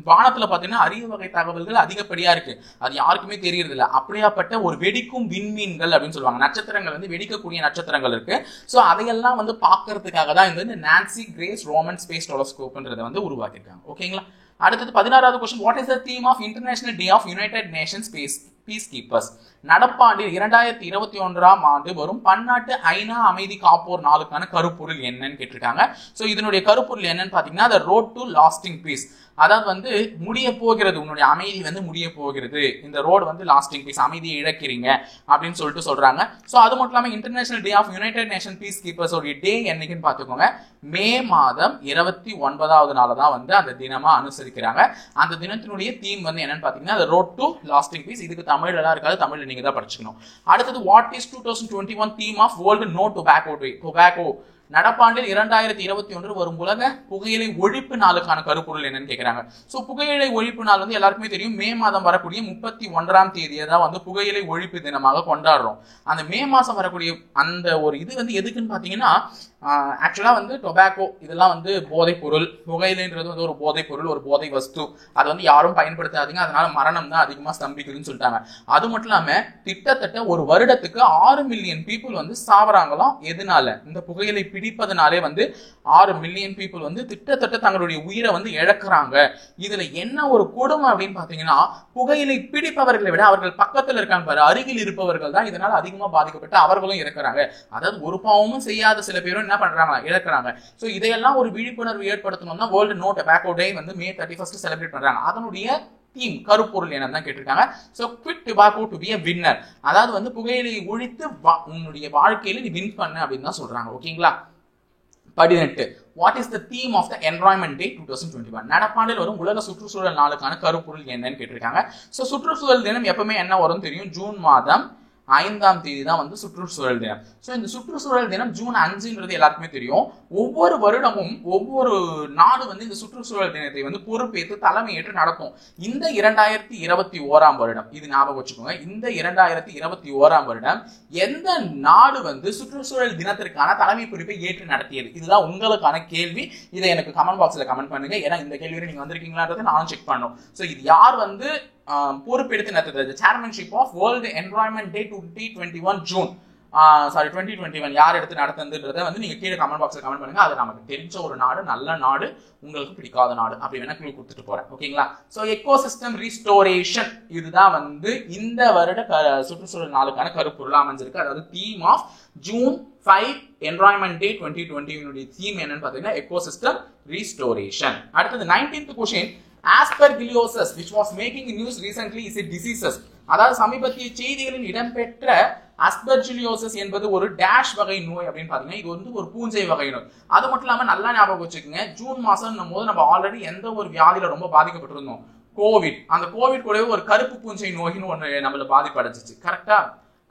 வானத்துல பாத்தீங்கன்னா அரிய வகை தகவல்கள் அதிகப்படியா இருக்கு, அது யாருக்குமே தெரியறது இல்ல. அப்படியாப்பட்ட ஒரு வெடிக்கும் விண்மீன்கள் அப்படின்னு சொல்லுவாங்க, நட்சத்திரங்கள் வந்து வெடிக்கக்கூடிய நட்சத்திரங்கள் இருக்கு. சோ அதையெல்லாம் வந்து பாக்குறதுக்காக தான் இந்த நான்சி கிரேஸ் ரோமன் ஸ்பேஸ் டெலஸ்கோப்ன்றதை வந்து உருவாக்கியிருக்காங்க. ஓகேங்களா? அடுத்தது 16வது question, what is the theme of international day of United Nations peacekeepers? நடப்பாண்டில் 2021ஆம் ஆண்டு வரும் பன்னாட்டு ஐநா அமைதி காப்போர் நாளுக்கான கருப்பொருள் என்னன்னு கேட்டிருக்காங்க. சோ இதனுடைய கருப்பொருள் என்னன்னு பாத்தீங்கன்னா, the road to lasting peace. அதாவது வந்து முடிய போகிறது, உன்னுடைய அமைதி வந்து முடிய போகிறது, இந்த ரோடு வந்து லாஸ்டிங் பீஸ், அமைதியை இழக்கிறீங்க அப்படின்னு சொல்லிட்டு சொல்றாங்க. சோ அது மட்டும் இல்லாம international day of United Nation peace keepers உடைய டே என்னைக்குன்னு பாத்துக்கோங்க, மே மாதம் 29வது நாள் தான் வந்து அந்த தினமா அனுசரிக்கிறாங்க. அந்த தினத்தினுடைய தீம் வந்து என்னன்னு பாத்தீங்கன்னா, the road to lasting peace. இதுக்கு தமிழ்ல எல்லாம் இருக்காது, தமிழ்ல நீங்க தான் படிச்சுக்கணும். அடுத்தது, what is 2021 theme of world no tobacco? நடப்பாண்டில் 2021 வரும் உலக புகையிலை ஒழிப்பு நாளுக்கான கருப்பொருள் என்னன்னு கேட்கிறாங்க. சோ புகையிலை ஒழிப்பு நாள் வந்து எல்லாருக்குமே தெரியும், மே மாதம் வரக்கூடிய 31ஆம் தேதியை தான் வந்து புகையிலை ஒழிப்பு தினமாக கொண்டாடுறோம். அந்த மே மாசம் வரக்கூடிய அந்த ஒரு இது வந்து எதுக்குன்னு பாத்தீங்கன்னா, ஆக்சுவலா வந்து டொபாக்கோ இதெல்லாம் வந்து போதைப் பொருள், புகையிலைன்றது வந்து ஒரு போதைப் பொருள், ஒரு போதை வஸ்து, அதை வந்து யாரும் பயன்படுத்தாதீங்க, அதனால மரணம் தான் அதிகமா ஸ்தம்பிக்குதுன்னு சொல்லிட்டாங்க. அது மட்டும் இல்லாம கிட்டத்தட்ட ஒரு வருடத்துக்கு 6 மில்லியன் பீப்புள் வந்து சாவறாங்களாம். எதனால? இந்த புகையிலை பிடிப்பதனாலே வந்து 6 மில்லியன் பீப்புள் வந்து கிட்டத்தட்ட தங்களுடைய உயிரை வந்து இழக்கிறாங்க. இதுல என்ன ஒரு கொடுமை அப்படின்னு பாத்தீங்கன்னா, புகையிலை பிடிப்பவர்களை விட அவர்கள் பக்கத்துல இருக்காங்க பாரு, அருகில் இருப்பவர்கள் தான் இதனால அதிகமா பாதிக்கப்பட்டு அவர்களும் இறக்குறாங்க. அதாவது ஒரு பாவமும் செய்யாத சில பேரும் என்ன பண்றாங்க, இழக்கிறாங்க. சோ இதையெல்லாம் ஒரு விழிப்புணர்வு ஏற்படுத்தணும்னா வேர்ல்டு நோ டொபாக்கோ டே வந்து மே 31 செலிப்ரேட் பண்றாங்க. அதனுடைய தீம் கருப்பொருள் என்னன்னு கேட்டிருக்காங்க. So quit tobacco to be a winner, அதாவது வந்து புகையிலையை ஒழித்து உன்னுடைய வாழ்க்கையில நீ வின் பண்ணு அப்படின்னு தான் சொல்றாங்க. ஓகேங்களா? 18, what is the theme of the environment day 2021? நடப்பாண்டில் வரும் உலக சுற்றுச்சூழல் நாளுக்கான கருப்பொருள் என்னன்னு கேட்டிருக்காங்க. சோ சுற்றுச்சூழல் தினம் எப்பவுமே என்ன வரும் தெரியும், ஜூன் மாதம் 5ஆம் தேதி தான் வந்து சுற்றுச்சூழல் தினம். சோ இந்த சுற்றுச்சூழல் தினம் ஜூன் 5ன்றது எல்லாருக்குமே தெரியும். ஒவ்வொரு வருடமும் ஒவ்வொரு நாடு வந்து இந்த சுற்றுச்சூழல் தினத்தை வந்து பொறுப்பேற்று தலைமையேற்று நடக்கும். இந்த 2021ஆம் வருடம், இது ஞாபகம் வச்சுக்கோங்க, இந்த 2021ஆம் வருடம் எந்த நாடு வந்து சுற்றுச்சூழல் தினத்திற்கான தலைமை பொறுப்பை ஏற்று நடத்தியது? இதுதான் உங்களுக்கான கேள்வி. இதை எனக்கு கமெண்ட் பாக்ஸ்ல கமெண்ட் பண்ணுங்க, ஏன்னா இந்த கேள்வியை நீங்க வந்திருக்கீங்களான்றதை நானும் செக் பண்ணணும். சோ இது யார் வந்து பொறுப்பெடுத்து நடத்துறது? Chairmanship of world environment day 2021 June 2021 யார் எடுத்து நடத்துன்றதை வந்து நீங்க கீழே கமெண்ட் பாக்ஸ்ல கமெண்ட் பண்ணுங்க. அது நமக்கு தெரிஞ்ச ஒரு நாடு, நல்ல நாடு, உங்களுக்கு பிடிக்காத நாடு அப்படி வேணா கிளூ கொடுத்துட்டு போறேன். ஓகேங்களா? சோ எக்கோசிஸ்டம் ரீஸ்டோரேஷன் இதுதான் வந்து இந்த வருட சுற்றுச்சூழல் நாளுக்கான கருப்பொருளா அமைஞ்சிருக்கு. அதாவது theme of June 5 environment day 2020 theme என்னன்னு பாத்தீங்கன்னா எக்கோசிஸ்டம் ரீஸ்டோரேஷன். அடுத்தது 19th question, Aspergillosis which was making news recently is a diseases. அதாவது சமீபத்திய செய்திகளில் இடம்பெற்ற Aspergillosis என்பது ஒரு டேஷ் வகை நோய் அப்படின்னு பாத்தீங்கன்னா, இது வந்து ஒரு பூஞ்சை வகை நோய். அது மட்டும் இல்லாம நல்லா ஞாபகம் வச்சுக்கோங்க, ஜூன் மாசம் போது நம்ம ஆல்ரெடி எந்த ஒரு வியாதியில ரொம்ப பாதிக்கப்பட்டிருந்தோம், கோவிட். அந்த கோவிட் கூடவே ஒரு கருப்பு பூஞ்சை நோயின்னு ஒண்ணு நம்மள பாதிப்படைச்சிச்சு. கரெக்டா?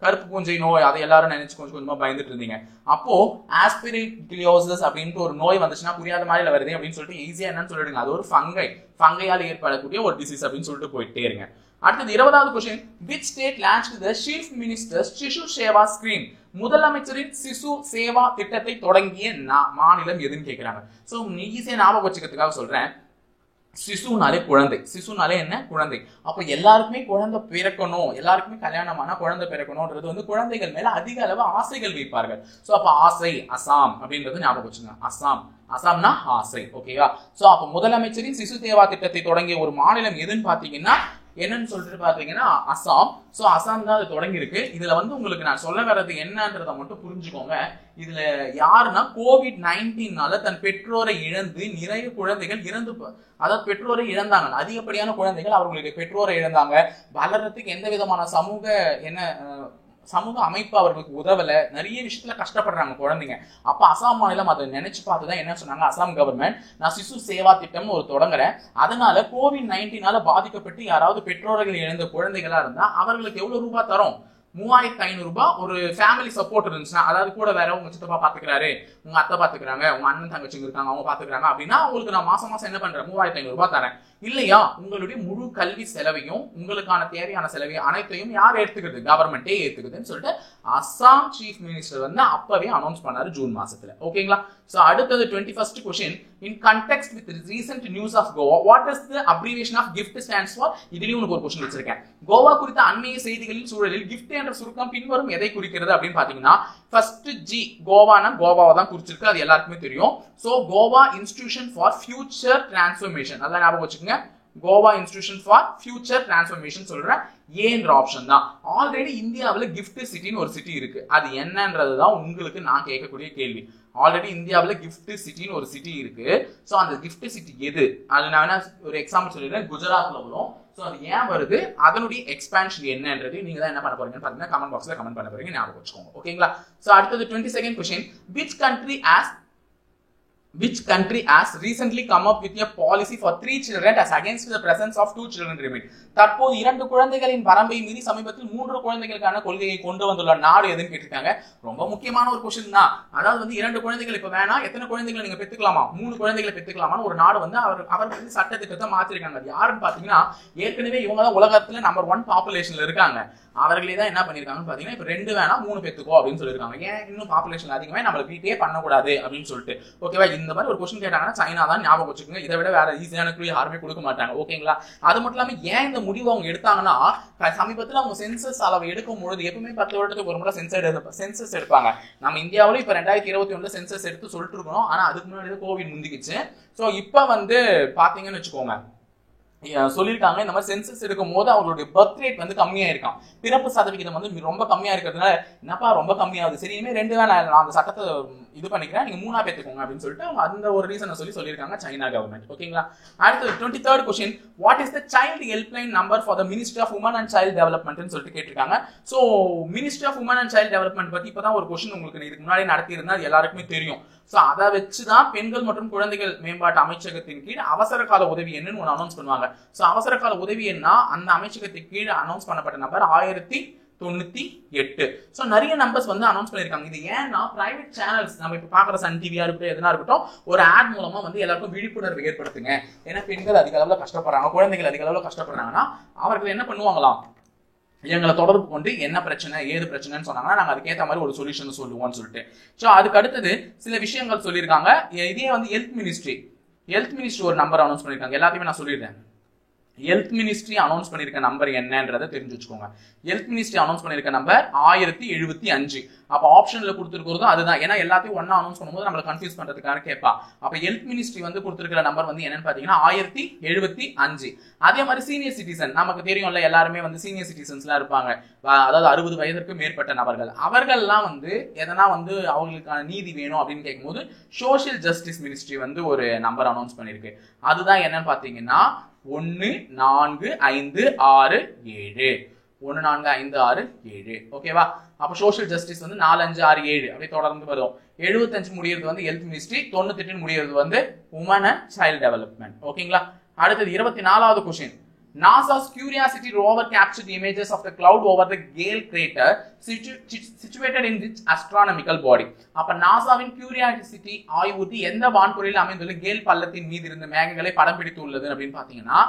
கருப்பு பூஞ்சை நோய், அதை எல்லாரும் நினைச்சு கொஞ்சம் கொஞ்சமா பயந்துட்டு இருந்தீங்க. அப்போ ஆஸ்பிரிகிலோசிஸ் அப்படின்ட்டு ஒரு நோய் வந்துச்சுன்னா புரியாத மாதிரி வருது அப்படின்னு சொல்லிட்டு ஈஸியா என்னன்னு சொல்லிடுங்க, அது ஒரு ஃபங்கையால் ஏற்படக்கூடிய ஒரு டிசீஸ் அப்படின்னு சொல்லிட்டு போயிட்டே இருங்க. அடுத்தது 20வது question, which state launched the chief minister's சிசு சேவா ஸ்கீம்? முதலமைச்சரின் சிசு சேவா திட்டத்தை தொடங்கிய மாநிலம் எதுன்னு கேட்கிறாங்க. சோ ஈஸியா ஞாபகம் வச்சுக்கிறதுக்காக சொல்றேன், சிசுனாலே குழந்தை, சிசுனாலே என்ன, குழந்தை. அப்ப எல்லாருக்குமே குழந்தை பிறக்கணும், எல்லாருக்குமே கல்யாணமான குழந்தை பிறக்கணும்ன்றது வந்து குழந்தைகள் மேல அதிக அளவு ஆசைகள் வைப்பார்கள். சோ அப்ப ஆசை, அசாம் அப்படின்றது ஞாபகம் வச்சுங்க, அசாம்னா ஆசை. ஓகேவா? சோ அப்ப முதலமைச்சரின் சிசு சேவா திட்டத்தை தொடங்கிய ஒரு மாநிலம் எதுன்னு பாத்தீங்கன்னா என்னன்னு சொல்லிட்டு பாத்தீங்கன்னா அசாம். சோ அசாம் தான் அது தொடங்கி இருக்கு. இதுல வந்து உங்களுக்கு நான் சொல்ல வர்றது என்னன்றதை மட்டும் புரிஞ்சுக்கோங்க. இதுல யாருன்னா COVID-19னால தன் பெற்றோரை இழந்து நிறைய குழந்தைகள் இறந்து, அதாவது பெற்றோரை இழந்தாங்க, அதிகப்படியான குழந்தைகள் அவர்களுடைய பெற்றோரை இழந்தாங்க. வளர்றதுக்கு எந்த விதமான சமூக அமைப்பு அவர்களுக்கு உதவல, நிறைய விஷயத்துல கஷ்டப்படுறாங்க குழந்தைங்க. அப்ப அசாம் மாநிலம் அதை நினைச்சு பார்த்துதான் என்ன சொன்னாங்க, அசாம் கவர்மெண்ட், நான் சிசு சேவா திட்டம்னு ஒரு தொடங்குறேன். அதனால COVID-19னால பாதிக்கப்பட்டு யாராவது பெற்றோர்கள் இழந்த குழந்தைகளா இருந்தா அவர்களுக்கு எவ்வளவு ரூபாய் தரும், 3500 ரூபாய் ஒரு ஃபேமிலி சப்போர்ட் இருந்துச்சுன்னா, அதாவது கூட வேற உங்க சித்தப்பா பாத்துக்கிறாரு, உங்க அத்தை பாத்துக்கிறாங்க, உங்க அண்ணன் தங்கச்சிங்க இருக்காங்க அவங்க பாத்துக்கிறாங்க அப்படின்னா உங்களுக்கு நான் மாசம் மாசம் என்ன பண்றேன் 3500 ரூபாய் தரேன். இல்லையா உங்களுடைய முழு கல்வி செலவையும் உங்களுக்கான தேவையான செலவையும் அனைத்தையும் யார் ஏத்துக்கிறது? கவர்மெண்டே ஏத்துக்குதுன்னு சொல்லிட்டு அஸ்ஸாம் சீஃப் மினிஸ்டர் வந்து அப்பவே அனௌன்ஸ் பண்ணாரு ஜூன் மாசத்துல. ஓகேங்களா? சோ அடுத்தது 21st question. In context with recent news of Goa, what is the abbreviation of GIFT stands for? இதுலயும் உங்களுக்கு ஒரு கொஸ்டின் வச்சிருக்கேன். கோவா குறித்த அண்மைய செய்திகளின் சூழலில் கிஃப்ட் என்ற சுருக்கம் பின்வரும் எதை குறிக்கிறது அப்படின்னு பாத்தீங்கன்னா, ஃபர்ஸ்ட் ஜி கோவானா கோவாவை தான் குறிச்சிருக்கு, அது எல்லாருக்குமே தெரியும். So Goa institution for future transformation, அதான் ஞாபகம் வச்சுக்கோங்க. Goa institution for future transformation சொல்ற ஏன்ற ஆப்ஷன் தான். ஆல்ரெடி இந்தியாவில் கிஃப்ட் சிட்டின்னு ஒரு சிட்டி இருக்கு, அது என்னன்றது தான் உங்களுக்கு நான் கேட்கக்கூடிய கேள்வி. ஆல்ரெடி இந்தியாவில் கிஃப்ட் சிட்டின்னு ஒரு சிட்டி இருக்கு. ஸோ அந்த கிஃப்ட் சிட்டி எது? அது நான் வேணா ஒரு எக்ஸாம்பிள் சொல்லிடுறேன். குஜராத்ல வரும். ஸோ அது ஏன் வருது, அதனுடைய எக்ஸ்பான்ஷன் என்னன்றது நீங்க தான் என்ன பண்ண போறீங்கன்னு பாத்தீங்கன்னா கமெண்ட் பாக்ஸ்ல கமெண்ட் பண்ண போறீங்க, ஞாபகம் வச்சுக்கோங்க. ஓகேங்களா? ஸோ அடுத்தது 22nd question. Which country has recently come up with a policy for 3 children as against the presence of 2 children remain? தற்போது 2 குழந்தைகளின் வரம்பை மீறி சமீபத்தில் 3 குழந்தைகளுக்கான கொள்கையை கொண்டு வந்துள்ள நாடு எதுன்னு கேட்டிருக்காங்க. ரொம்ப முக்கியமான ஒரு கொஸ்டின் தான். அதாவது வந்து 2 குழந்தைகள் இப்ப வேணா, எத்தனை குழந்தைகளை நீங்க பெத்துக்கலாமா? 3 குழந்தைகளை பெத்துக்கலாமான்னு ஒரு நாடு வந்து அவர் சட்ட திட்டத்தை மாத்திருக்காங்க. அது யாருன்னு பாத்தீங்கன்னா, ஏற்கனவே இவங்க தான் உலகத்துல நம்பர் 1 பாப்புலேஷன்ல இருக்காங்க. அவர்களே தான் என்ன பண்ணிருக்காங்கன்னு பாத்தீங்கன்னா, இப்ப 2 வேணா 3 பெத்துக்கோ அப்படின்னு சொல்லிருக்காங்க. ஏன் இன்னும் பாப்புலேஷன் அதிகமே நம்மள வீட்டையே பண்ணக்கூடாது அப்படின்னு சொல்லிட்டு. ஓகேவா? இந்த மாதிரி ஒரு கொஸ்டின் கேட்டாங்கன்னா சைனா தான் ஞாபகம் வச்சுக்கோங்க. இதை விட வேற ஈஸியான க்ளூ யாருமே கொடுக்க மாட்டாங்க. ஓகேங்களா? அது மட்டும் இல்லாம ஏன் இந்த முடிவு அவங்க எடுத்தாங்கன்னா, சமீபத்தில் அவங்க சென்சஸ் அளவு எடுக்கும் பொழுது எப்பவுமே 10 வருடத்துக்கு ஒரு முறை சென்சஸ் எடுப்பாங்க. நம்ம இந்தியாவில இப்ப 2021 சென்சஸ் எடுத்து சொல்லிட்டு இருக்கோம். ஆனா அதுக்கு முன்னாடி கோவிட் முந்திக்கிச்சு. சோ இப்ப வந்து பாத்தீங்கன்னு வச்சுக்கோங்க, சொல்லியிருக்காங்க இந்த மாதிரி சென்சஸ் எடுக்கும் போது அவங்களுடைய பர்த் ரேட் வந்து கம்மியா இருக்கான். பிறப்பு சதவிகிதம் வந்து ரொம்ப கம்மியா இருக்கிறதுனால, என்னப்பா ரொம்ப கம்மியாகுது, சரி இனிமே 2 வேணா நான் அந்த சட்டத்தை இது பண்ணிக்கிறேன், நீங்க 3 பேத்துக்கோங்க அப்படின்னு சொல்லிட்டு அவங்க அந்த ஒரு ரீசனை சொல்லியிருக்காங்க சைனா கவர்மெண்ட். ஓகேங்களா? அடுத்து 23rd question. What is the child helpline number for the ministry of woman and child development சொல்லிட்டு கேட்டிருக்காங்க. So ministry of woman and child development பத்தி இப்பதான் ஒரு கொஸ்டின் உங்களுக்கு இதுக்கு முன்னாடி நடத்தி இருந்தா அது எல்லாருக்குமே தெரியும். சோ அதை வச்சுதான் பெண்கள் மற்றும் குழந்தைகள் மேம்பாட்டு அமைச்சகத்தின் கீழ் அவசர கால உதவி என்னன்னு ஒன்று அனௌன்ஸ் பண்ணுவாங்க. சோ அவசர கால உதவி என்ன அந்த அமைச்சகத்தின் கீழ் அனௌன்ஸ் பண்ணப்பட்ட நம்பர் 1098. சோ நிறைய நம்பர்ஸ் வந்து அனௌன்ஸ் பண்ணிருக்காங்க. இது ஏன்னா பிரைவேட் சேனல்ஸ் நம்ம இப்ப பாக்குற சன் டிவியா இருக்கட்டும் எதனா இருக்கட்டும் ஒரு ஆட் மூலமா வந்து எல்லாருக்கும் விழிப்புணர்வு ஏற்படுத்துங்க. ஏன்னா பெண்கள் அதிக அளவுல கஷ்டப்படுறாங்க, குழந்தைகள் அதிக அளவுல கஷ்டப்படுறாங்கன்னா அவர்கள் என்ன பண்ணுவாங்களாம், எங்களை தொடர்பு கொண்டு என்ன பிரச்சனை ஏது பிரச்சனைன்னு சொன்னாங்கன்னா நாங்க அதுக்கேற்ற மாதிரி ஒரு சொல்யூஷன் சொல்லுவோம்னு சொல்லிட்டு. ஸோ அதுக்கு அடுத்தது சில விஷயங்கள் சொல்லியிருக்காங்க. இதே வந்து ஹெல்த் மினிஸ்ட்ரி ஒரு நம்பர் அனௌன்ஸ் பண்ணியிருக்காங்க. எல்லாத்தையுமே நான் சொல்லிடுறேன். ஹெல்த் மினிஸ்ட்ரி அனௌன்ஸ் பண்ணிருக்க நம்பர் என்னன்றதை தெரிஞ்சு வச்சுக்கோங்க. ஹெல்த் மினிஸ்ட்ரி அனௌன்ஸ் பண்ணிருக்க நம்பர் 1075. அப்ப ஆப்ஷன்ல கொடுத்துருக்கிறதும் அதுதான். ஏன்னா எல்லாத்தையும் ஒன்னா அனௌன்ஸ் பண்ணும்போது நம்மள கன்ஃபியூஸ் பண்றதுக்காக கேட்பா. அப்ப ஹெல்த் மினிஸ்ட்ரி வந்து கொடுத்திருக்கிற நம்பர் வந்து என்னன்னு பாத்தீங்கன்னா 1075. அதே மாதிரி சீனியர் சிட்டிசன் நமக்கு தெரியும்ல, எல்லாருமே வந்து சீனியர் சிட்டிசன்ஸ்லாம் இருப்பாங்க, அதாவது 60 வயதிற்கு மேற்பட்ட நபர்கள். அவர்கள்லாம் வந்து எதனா வந்து அவங்களுக்கான நீதி வேணும் அப்படின்னு கேட்கும்போது சோசியல் ஜஸ்டிஸ் மினிஸ்ட்ரி வந்து ஒரு நம்பர் அனௌன்ஸ் பண்ணிருக்கு. அதுதான் என்னன்னு பாத்தீங்கன்னா 145667. 145667. ஓகேவா? அப்ப சோசியல் ஜஸ்டிஸ் வந்து 4567 அப்படியே தொடர்ந்து வரும். 75 முடியறது வந்து ஹெல்த் மினிஸ்ட்ரி, 98 முடியறது வந்து உமன் அண்ட் சைல்டு டெவலப்மெண்ட். ஓகேங்களா? அடுத்தது 24வது question. NASA's Curiosity rover captured images of the cloud over the Gale crater situated in which astronomical body? அப்ப நாசாவின் Curiosity ஆய்வூர்தி எந்த வான்பொருளில் அமைந்துள்ள கேல் பள்ளத்தின் மீது இருந்த மேகங்களை படம் பிடித்து உள்ளது அப்படின்னு பாத்தீங்கன்னா,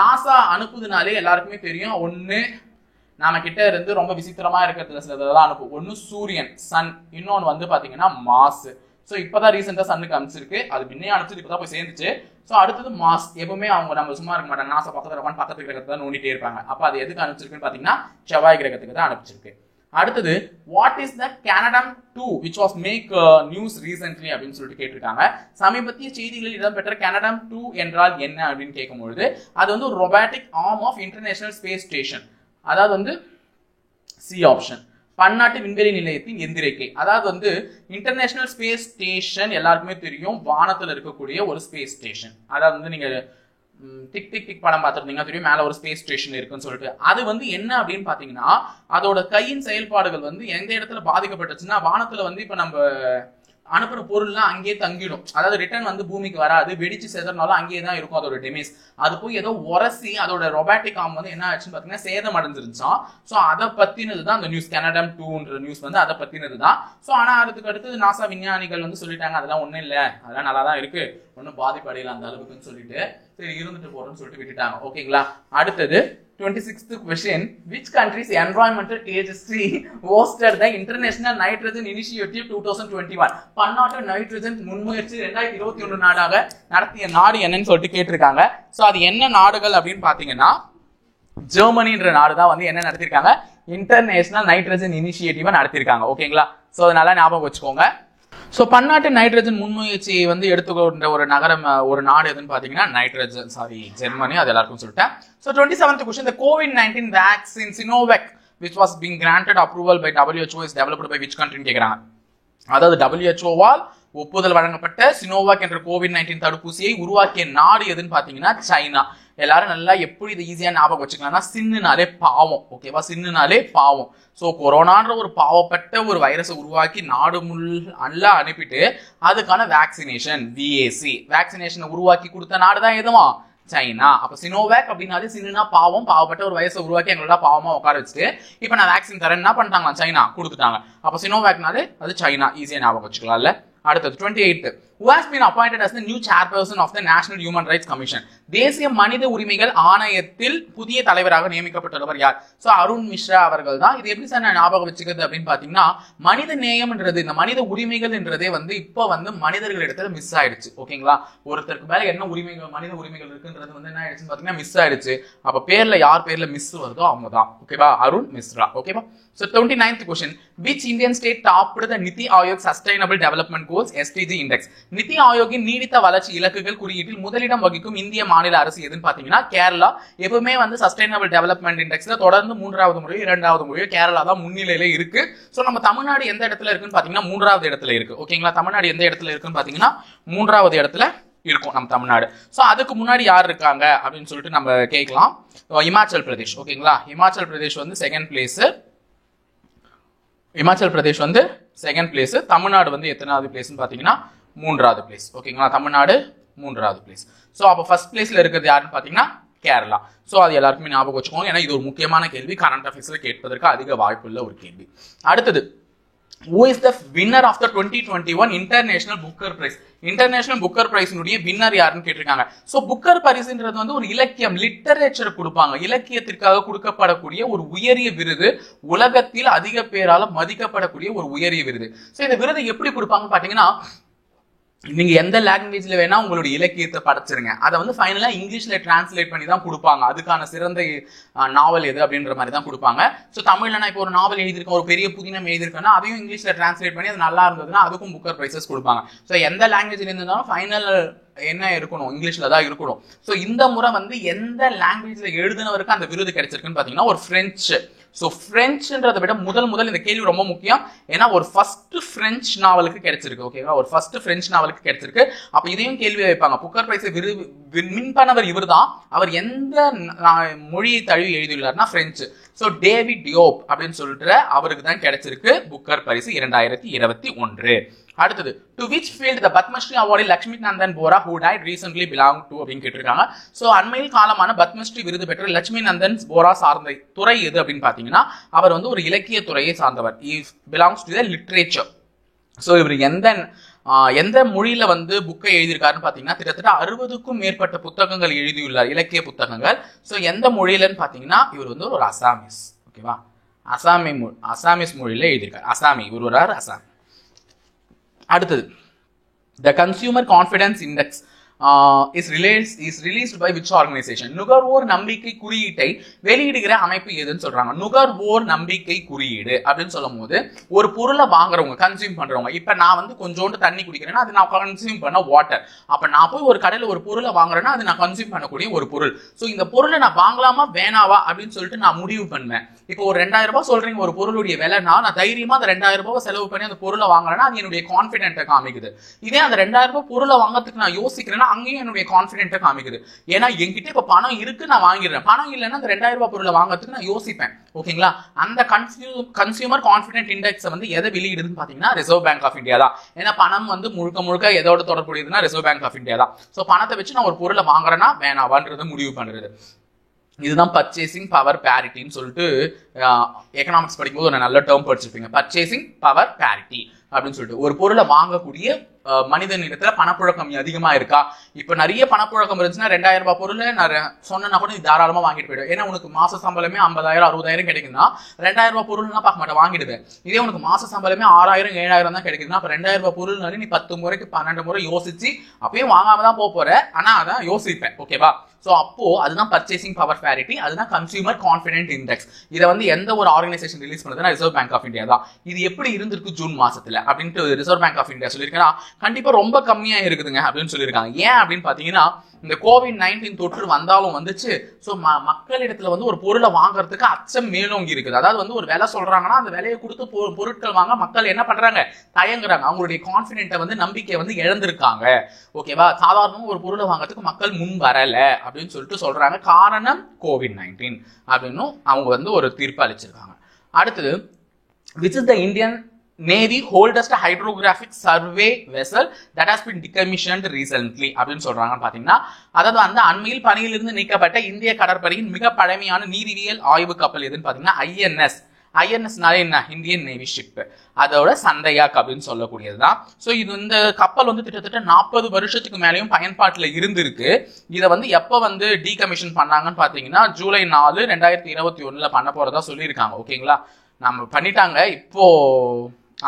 நாசா அனுப்புதுனாலே எல்லாருக்குமே தெரியும், ஒண்ணு நாம கிட்ட இருந்து ரொம்ப விசித்திரமா இருக்கிறதுல சிலதான் அனுப்பும். ஒன்னு சூரியன் சன், இன்னொன்னு வந்து பாத்தீங்கன்னா மாஸ். சோ இப்பதான் ரீசெண்டா சன்னுக்கு அனுப்பிச்சிருக்கு, அது முன்னே அனுப்பிச்சு இப்பதான் போய் சேர்ந்துச்சு. சோ அடுத்தது மாஸ். எப்பவுமே அவங்க நம்ம சும்மா இருக்க மாட்டாங்க, நாசா பக்கத்து கிரகத்தை தான் நோண்டிட்டே இருப்பாங்க. அப்ப அது எதுக்கு அனுப்பிச்சிருக்குன்னு பாத்தீங்கன்னா செவ்வாய் கிரகத்துக்கு தான் அனுப்பிச்சிருக்கு. அடுத்தது what is the Canadarm 2 which was make news recently அப்படின்னு சொல்லிட்டு கேட்டிருக்காங்க. சமீபத்திய செய்திகளில் இடம்பெற்ற Canadarm 2 என்றால் என்ன அப்படின்னு கேட்கும்பொழுது அது வந்து ஒரு robotic arm of international space station. அதாவது வந்து சி ஆப்ஷன், பன்னாட்டு விண்வெளி நிலையத்தின் எந்திரிக்கை. அதாவது வந்து இன்டர்நேஷனல் ஸ்பேஸ் ஸ்டேஷன் எல்லாருக்குமே தெரியும், வானத்துல இருக்கக்கூடிய ஒரு ஸ்பேஸ் ஸ்டேஷன். அதாவது வந்து நீங்க டிக் டிக் டிக் படம் பார்த்துருந்தீங்க தெரியும், மேல ஒரு ஸ்பேஸ் ஸ்டேஷன் இருக்குன்னு சொல்லிட்டு. அது வந்து என்ன அப்படின்னு பாத்தீங்கன்னா அதோட கையின் செயல்பாடுகள் வந்து எந்த இடத்துல பாதிக்கப்பட்டுச்சுன்னா, வானத்துல வந்து இப்ப நம்ம அனுப்புற பொருள்லாம் அங்கேயே தங்கிடும். அதாவது ரிட்டர்ன் வந்து பூமிக்கு வராது, வெடிச்சு செதறனாலும் அங்கேயே தான் இருக்கும் அதோட டெமிஸ். அது போய் ஏதோ உரசி அதோட ரொபாட்டிக் ஆர்ம் வந்து என்ன ஆச்சுன்னு பாத்தீங்கன்னா சேதம் அடைஞ்சிருச்சான். சோ அதை பத்தினதுதான் அந்த நியூஸ், கனடம் 2ன்ற நியூஸ் வந்து அதை பத்தினதுதான். சோ ஆனா அதுக்கு அடுத்து நாசா விஞ்ஞானிகள் வந்து சொல்லிட்டாங்க அதெல்லாம் ஒண்ணும் இல்ல, அதெல்லாம் நல்லா தான் இருக்கு, ஒன்னும் பாதிப்பு அடையல அந்த அளவுக்குன்னு சொல்லிட்டு சரி இருந்துட்டு போறோம்னு சொல்லிட்டு விட்டுட்டாங்க. ஓகேங்களா. அடுத்தது 26th question. Which country's environmental agency hosted the International Nitrogen Initiative 2021? பன்னாட்டு நைட்ரஜன் முன்முயற்சி 2021 நாடாக நடத்திய நாடு என்னன்னு சொல்லிட்டு கேட்டிருக்காங்க. சோ அது என்ன நாடுகள் அப்படின்னு பாத்தீங்கன்னா ஜெர்மனின்ற நாடு தான் வந்து என்ன நடத்திருக்காங்க, இன்டர்நேஷனல் நைட்ரஜன் இனிஷியேட்டிவ் நடத்திருக்காங்க. ஓகேங்களா. சோ அதனால ஞாபகம் வச்சுக்கோங்க. சோ பன்னாட்டு நைட்ரஜன் முன்முயற்சியை வந்து எடுத்துக்கொண்ட ஒரு நகரம் ஒரு நாடு எதுன்னு பாத்தீங்கன்னா ஜெர்மனி. அது எல்லாருக்கும் சொல்லிட்டேன். So 27th question. The COVID-19 vaccine Sinovac which was being granted approval by WHO is developed by which country கேக்குறாங்க. அதாவது WHO-வால் ஒப்புதல் வழங்கப்பட்ட சினோவாக் என்ற COVID-19 தடுப்பூசியை உருவாக்கிய நாடு எதுன்னு பாத்தீங்கன்னா சைனா. எல்லாரும் நல்லா எப்படி இது ஈஸியா ஞாபகம் வச்சுக்கலாம்னா சின்னுனாலே பாவம். ஓகேவா, சின்னுனாலே பாவம். சோ கொரோனான்ற ஒரு பாவப்பட்ட ஒரு வைரஸை உருவாக்கி நாடு நல்லா அனுப்பிட்டு அதுக்கான வேக்சினேஷன் வேக்சினேஷனை உருவாக்கி கொடுத்த நாடு தான் எதுவா, சைனா. அப்ப சினோவேக் அப்படின்னாலே சின்னுனா பாவம், பாவப்பட்ட ஒரு வயசை உருவாக்கி எங்களோட பாவமா உட்கார வச்சுட்டு இப்ப நான் வேக்சின் தரேன் என்ன பண்ணிட்டாங்க, சைனா கொடுத்துட்டாங்க. அப்ப சினோவேக்னாலே அது சைனா, ஈஸியா ஞாபகம் வச்சுக்கலாம்ல. அடுத்தது 28th. Who has been appointed as the new chairperson of the National Human Rights Commission? தேசிய மனித உரிமைகள் ஆணையத்தில் புதிய தலைவராக நியமிக்கப்பட்டுள்ளவர் யார்? சோ அருண் மிஸ்ரா அவர்கள் தான். இது எப்படி சார் நான் ஞாபகம் வச்சுக்கிறது அப்படின்னு பாத்தீங்கன்னா மனித நேயம்ன்றது, இந்த மனித உரிமைகள்ன்றதே வந்து இப்ப வந்து மனிதர்கள் இடத்துல மிஸ் ஆயிடுச்சு. ஓகேங்களா. ஒருத்தருக்கு மேல என்ன உரிமைகள், மனித உரிமைகள் இருக்குன்றது வந்து என்ன ஆயிடுச்சுன்னு பாத்தீங்கன்னா மிஸ் ஆயிடுச்சு. அப்ப பேர்ல யார் பேர்ல மிஸ் வருதோ அவங்க தான். ஓகேவா, அருண் மிஸ்ரா. ஓகேவா. So 29th question. Which Indian state topped the Niti Aayog Sustainable Development Goals SDG Index? நிதி ஆயோக்கின் நீடித்த வளர்ச்சி இலக்குகள் குறியீட்டில் முதலிடம் வகிக்கும் இந்திய மாநில அரசு எதுன்னு பாத்தீங்கன்னா கேரளா. எப்பவுமே வந்து சஸ்டைனபிள் டெவலப்மெண்ட் இண்டெக்ஸ்ல தொடர்ந்து 3வது முறையோ 2வது முறையோ கேரளா தான் முன்னிலையில இருக்கு. சோ நம்ம தமிழ்நாடு எந்த இடத்துல இருக்குன்னு பாத்தீங்கன்னா 3வது இடத்துல இருக்கு. ஓகேங்களா. தமிழ்நாடு எந்த இடத்துல இருக்குன்னு பாத்தீங்கன்னா 3வது இடத்துல இருக்கும் நம்ம தமிழ்நாடு. சோ அதுக்கு முன்னாடி யார் இருக்காங்க அப்படின்னு சொல்லிட்டு நம்ம கேட்கலாம். இமாச்சல் பிரதேஷ். ஓகேங்களா. இமாச்சல் பிரதேஷ் வந்து செகண்ட் பிளேஸ். இமாச்சல் பிரதேஷ் வந்து செகண்ட் பிளேஸ். தமிழ்நாடு வந்து எத்தனாவது பிளேஸ்னு பாத்தீங்கன்னா 3வது பிளேஸ். ஓகேங்களா. தமிழ்நாடு 3வது பிளேஸ். சோ அப்ப ஃபர்ஸ்ட் பிளேஸ்ல இருக்கிறது யாருன்னு பாத்தீங்கன்னா கேரளா. சோ அது எல்லாருக்குமே ஞாபகம் வச்சுக்கோங்க. ஏன்னா இது ஒரு முக்கியமான கேள்வி, கரண்ட் அஃபேர்ஸ்ல கேட்பதற்கு அதிக வாய்ப்புள்ள ஒரு கேள்வி. அடுத்தது, who is the winner of the 2021 International Booker Prize? International Booker price winner யாருன்னு கேட்டிருக்காங்க. சோ புக்கர் பரிசுன்றது வந்து ஒரு இலக்கியம், லிட்டரேச்சர் கொடுப்பாங்க. இலக்கியத்திற்காக கொடுக்கப்படக்கூடிய ஒரு உயரிய விருது, உலகத்தில் அதிக பேரால மதிக்கப்படக்கூடிய ஒரு உயரிய விருது. சோ இந்த விருது எப்படி கொடுப்பாங்க பாத்தீங்கன்னா நீங்க எந்த லாங்குவேஜ்ல வேணா உங்களுடைய இலக்கியத்தை படைச்சிருங்க, அதை வந்து ஃபைனலா இங்கிலீஷ்ல டிரான்ஸ்லேட் பண்ணி தான் கொடுப்பாங்க. அதுக்கான சிறந்த நாவல் எது அப்படின்ற மாதிரி தான் கொடுப்பாங்க. சோ தமிழ்ல நான் இப்போ ஒரு நாவல் எழுதியிருக்கேன், ஒரு பெரிய புதினம் எழுதியிருக்கேன்னா அதையும் இங்கிலீஷ்ல டிரான்ஸ்லேட் பண்ணி அது நல்லா இருந்ததுன்னா அதுக்கும் புக்கர் பிரைசஸ் கொடுப்பாங்க. சோ எந்த லாங்குவேஜ்ல இருந்தாலும் ஃபைனல் என்ன இருக்கணும், இங்கிலீஷ்ல தான் இருக்கணும். சோ இந்த முறை வந்து எந்த லாங்குவேஜ்ல எழுதினவருக்கு அந்த விருது கிடைச்சிருக்குன்னு பாத்தீங்கன்னா ஒரு பிரெஞ்சு. சோ பிரெஞ்சுன்றதை விட முதல் இந்த கேள்வி ரொம்ப முக்கியம். ஏன்னா ஒரு ஃபர்ஸ்ட் பிரெஞ்சு நாவலுக்கு கிடைச்சிருக்கு. ஓகேவா, ஒரு ஃபர்ஸ்ட் பிரெஞ்சு நாவலுக்கு கிடைச்சிருக்கு. அப்ப இதையும் கேள்வி வைப்பாங்க. புக்கர் பிரைஸ் வின் பண்ணவர் இவர் தான். அவர் எந்த மொழியை தழுவி எழுதியுள்ளார்னா பிரெஞ்சு. சோ டேவிட் டியோப் அப்படின்னு சொல்லிட்டு அவருக்கு தான் கிடைச்சிருக்கு புக்கர் பரிசு 2021. அடுத்தது, to which field the Padmashri award Lakshmi Nandan Bora who died recently belong to அப்படின்னு கேட்டிருக்காங்க. சோ அண்மையில் காலமான பத்மஸ்ரீ விருது பெற்ற லட்சுமி நந்தன் போரா சார்ந்த துறை எது அப்படின்னு பாத்தீங்கன்னா அவர் வந்து ஒரு இலக்கிய துறையை சார்ந்தவர். He belongs to the literature. So இவர் எந்த மொழியில வந்து புக்கை எழுதியிருக்காருன்னு பாத்தீங்கன்னா கிட்டத்தட்ட 60க்கும் மேற்பட்ட புத்தகங்கள் எழுதியுள்ளார், இலக்கிய புத்தகங்கள். சோ எந்த மொழியிலன்னு பாத்தீங்கன்னா இவர் வந்து ஒரு அசாமிஸ். ஓகேவா, அசாமிஸ் மொழியில எழுதியிருக்காரு. அசாமி, இவர் ஒரு அசாமி. அடுத்தது, the consumer confidence index is released by which organization? நுகர்வோர் நம்பிக்கை குறியீட்டை வெளியிடுகிற அமைப்பு எதுன்னு சொல்றாங்க. நுகர்வோர் நம்பிக்கை குறியீடு அப்படின்னு சொல்லும் போது ஒரு பொருளை வாங்குறவங்க, கன்சியூம் பண்றவங்க, இப்ப நான் வந்து கொஞ்சோண்டு தண்ணி குடிக்கிறேன்னா அது நான் கன்சியூம் பண்ண வாட்டர். அப்ப நான் போய் ஒரு கடையில ஒரு பொருளை வாங்குறேன்னா அது நான் கன்சியூம் பண்ணக்கூடிய ஒரு பொருள். சோ இந்த பொருளை நான் வாங்கலாமா வேணாவா அப்படின்னு சொல்லிட்டு நான் முடிவு பண்ணுவேன். இப்போ ஒரு 2000 ரூபாய் சொல்றீங்க ஒரு பொருளுடைய விலைனா, நான் தைரியமா அந்த 2000 ரூபாய் செலவு பண்ணி அந்த பொருளை வாங்குறேன்னா அது என்னுடைய கான்பிடென்ட்டை காமிக்குது. இதே அந்த 2000 ரூபாய் பொருளை வாங்கறதுக்கு நான் யோசிக்கிறேன்னா பாத்தீங்கன்னா அங்கேயும் என்னுடைய கான்பிடென்ட்டை காமிக்குது. ஏன்னா என்கிட்ட இப்ப பணம் இருக்கு, நான் வாங்கிடுறேன். பணம் இல்லைன்னா அந்த 2000 ரூபாய் பொருளை வாங்குறதுக்கு நான் யோசிப்பேன். ஓகேங்களா? அந்த கன்சியூமர் கான்பிடென்ட் இண்டெக்ஸ் வந்து எதை வெளியிடுதுன்னு பாத்தீங்கன்னா ரிசர்வ் பேங்க் ஆஃப் இந்தியா தான். ஏன்னா பணம் வந்து முழுக்க முழுக்க எதோட தொடர்புடையதுன்னா ரிசர்வ் பேங்க் ஆஃப் இந்தியா தான். சோ பணத்தை வச்சு நான் ஒரு பொருளை வாங்குறேன்னா வேணாவான்றதை முடிவு பண்றது. இதுதான் பர்ச்சேசிங் பவர் பேரிட்டின்னு சொல்லிட்டு எக்கனாமிக்ஸ் படிக்கும்போது ஒரு நல்ல டேர்ம் படிச்சிருப்பீங்க. பர்ச்சேசிங் பவர் பேரிட்டி அப்படின்னு சொல்லிட்டு ஒரு பொருளை வாங்கக்கூடிய மனிதனிடத்துல பணப்புழக்கம் அதிகமா இருக்கா? இப்ப நிறைய பணப்புழக்கம் இருந்துச்சுன்னா 2000 ரூபாய் பொருள் நான் சொன்னா கூட நீ தாராளமா வாங்கிட்டு போயிடும். ஏன்னா உனக்கு மாச சம்பளமே 50,000 60,000 கிடைக்குதுன்னா 2000 ரூபாய் பொருள்னா பார்க்க மாட்டேன், வாங்கிடுவேன். இதே உனக்கு மாச சம்பளமே 6000 7000 தான் கிடைக்குதுன்னா அப்ப 2000 ரூபாய் பொருள்னாலே நீ 10 முறைக்கு 12 முறை யோசிச்சு அப்பயும் வாங்காம தான் போற. ஆனா அதான் யோசிப்பேன். ஓகேவா? சோ அப்போ அதுதான் பர்ச்சேசிங் பவர் பேரிட்டி, அதுதான் கன்சியூமர் கான்பிடென்ட் இண்டெக்ஸ். இதை வந்து எந்த ஒரு ஆர்கனைசேஷன் ரிலீஸ் பண்ணதுன்னா ரிசர்வ் பேங்க் ஆஃப் இந்தியா தான். இது எப்படி இருந்திருக்கு ஜூன் மாசத்துல அப்படின்ட்டு ரிசர்வ் பேங்க் ஆஃப் இந்தியா சொல்லியிருக்கேன்னா கண்டிப்பா ரொம்ப கம்மியா இருக்குதுங்க அப்படின்னு சொல்லியிருக்காங்க. ஏன் அப்படின்னு பாத்தீங்கன்னா இந்த COVID-19 தொற்று வந்தாலும் வந்துச்சு. சோ மக்களிடத்துல வந்து ஒரு பொருளை வாங்குறதுக்கு அச்சம் மேலோங்கி இருக்குது. அதாவது வந்து ஒரு விலை சொல்றாங்கன்னா அந்த விலையை கொடுத்து பொருட்கள் வாங்க மக்கள் என்ன பண்றாங்க? தயங்குறாங்க. அவங்களுடைய கான்பிடென்ட்டை வந்து நம்பிக்கையை வந்து இழந்திருக்காங்க. ஓகேவா? சாதாரணமா ஒரு பொருளை வாங்குறதுக்கு மக்கள் முன் வரல அப்படின்னு சொல்லிட்டு சொல்றாங்க. காரணம் COVID-19 அப்படின்னு அவங்க வந்து ஒரு தீர்ப்பு அளிச்சிருக்காங்க. அடுத்தது, which is the Indian Navy oldest hydrographic survey vessel that has been decommissioned recently அப்படின்னு சொல்றாங்க. பாத்தீங்கன்னா அதாவது அந்த அண்மையில் பணியிலிருந்து நீக்கப்பட்ட இந்திய கடற்படையின் மிக பழமையான நீரிவியல் ஆய்வு கப்பல் எதுன்னு பாத்தீங்கன்னா ஐஎன்எஸ்னாலே என்ன? Indian navy ship. அதோட சண்டையாக் அப்படின்னு சொல்லக்கூடியதுதான். சோ இது இந்த கப்பல் வந்து கிட்டத்தட்ட 40 வருஷத்துக்கு மேலேயும் பயன்பாட்டுல இருந்திருக்கு. இதை வந்து எப்ப வந்து டீகமிஷன் பண்ணாங்கன்னு பாத்தீங்கன்னா ஜூலை 4 2021 பண்ண போறதா சொல்லியிருக்காங்க. ஓகேங்களா? நம்ம பண்ணிட்டாங்க. இப்போ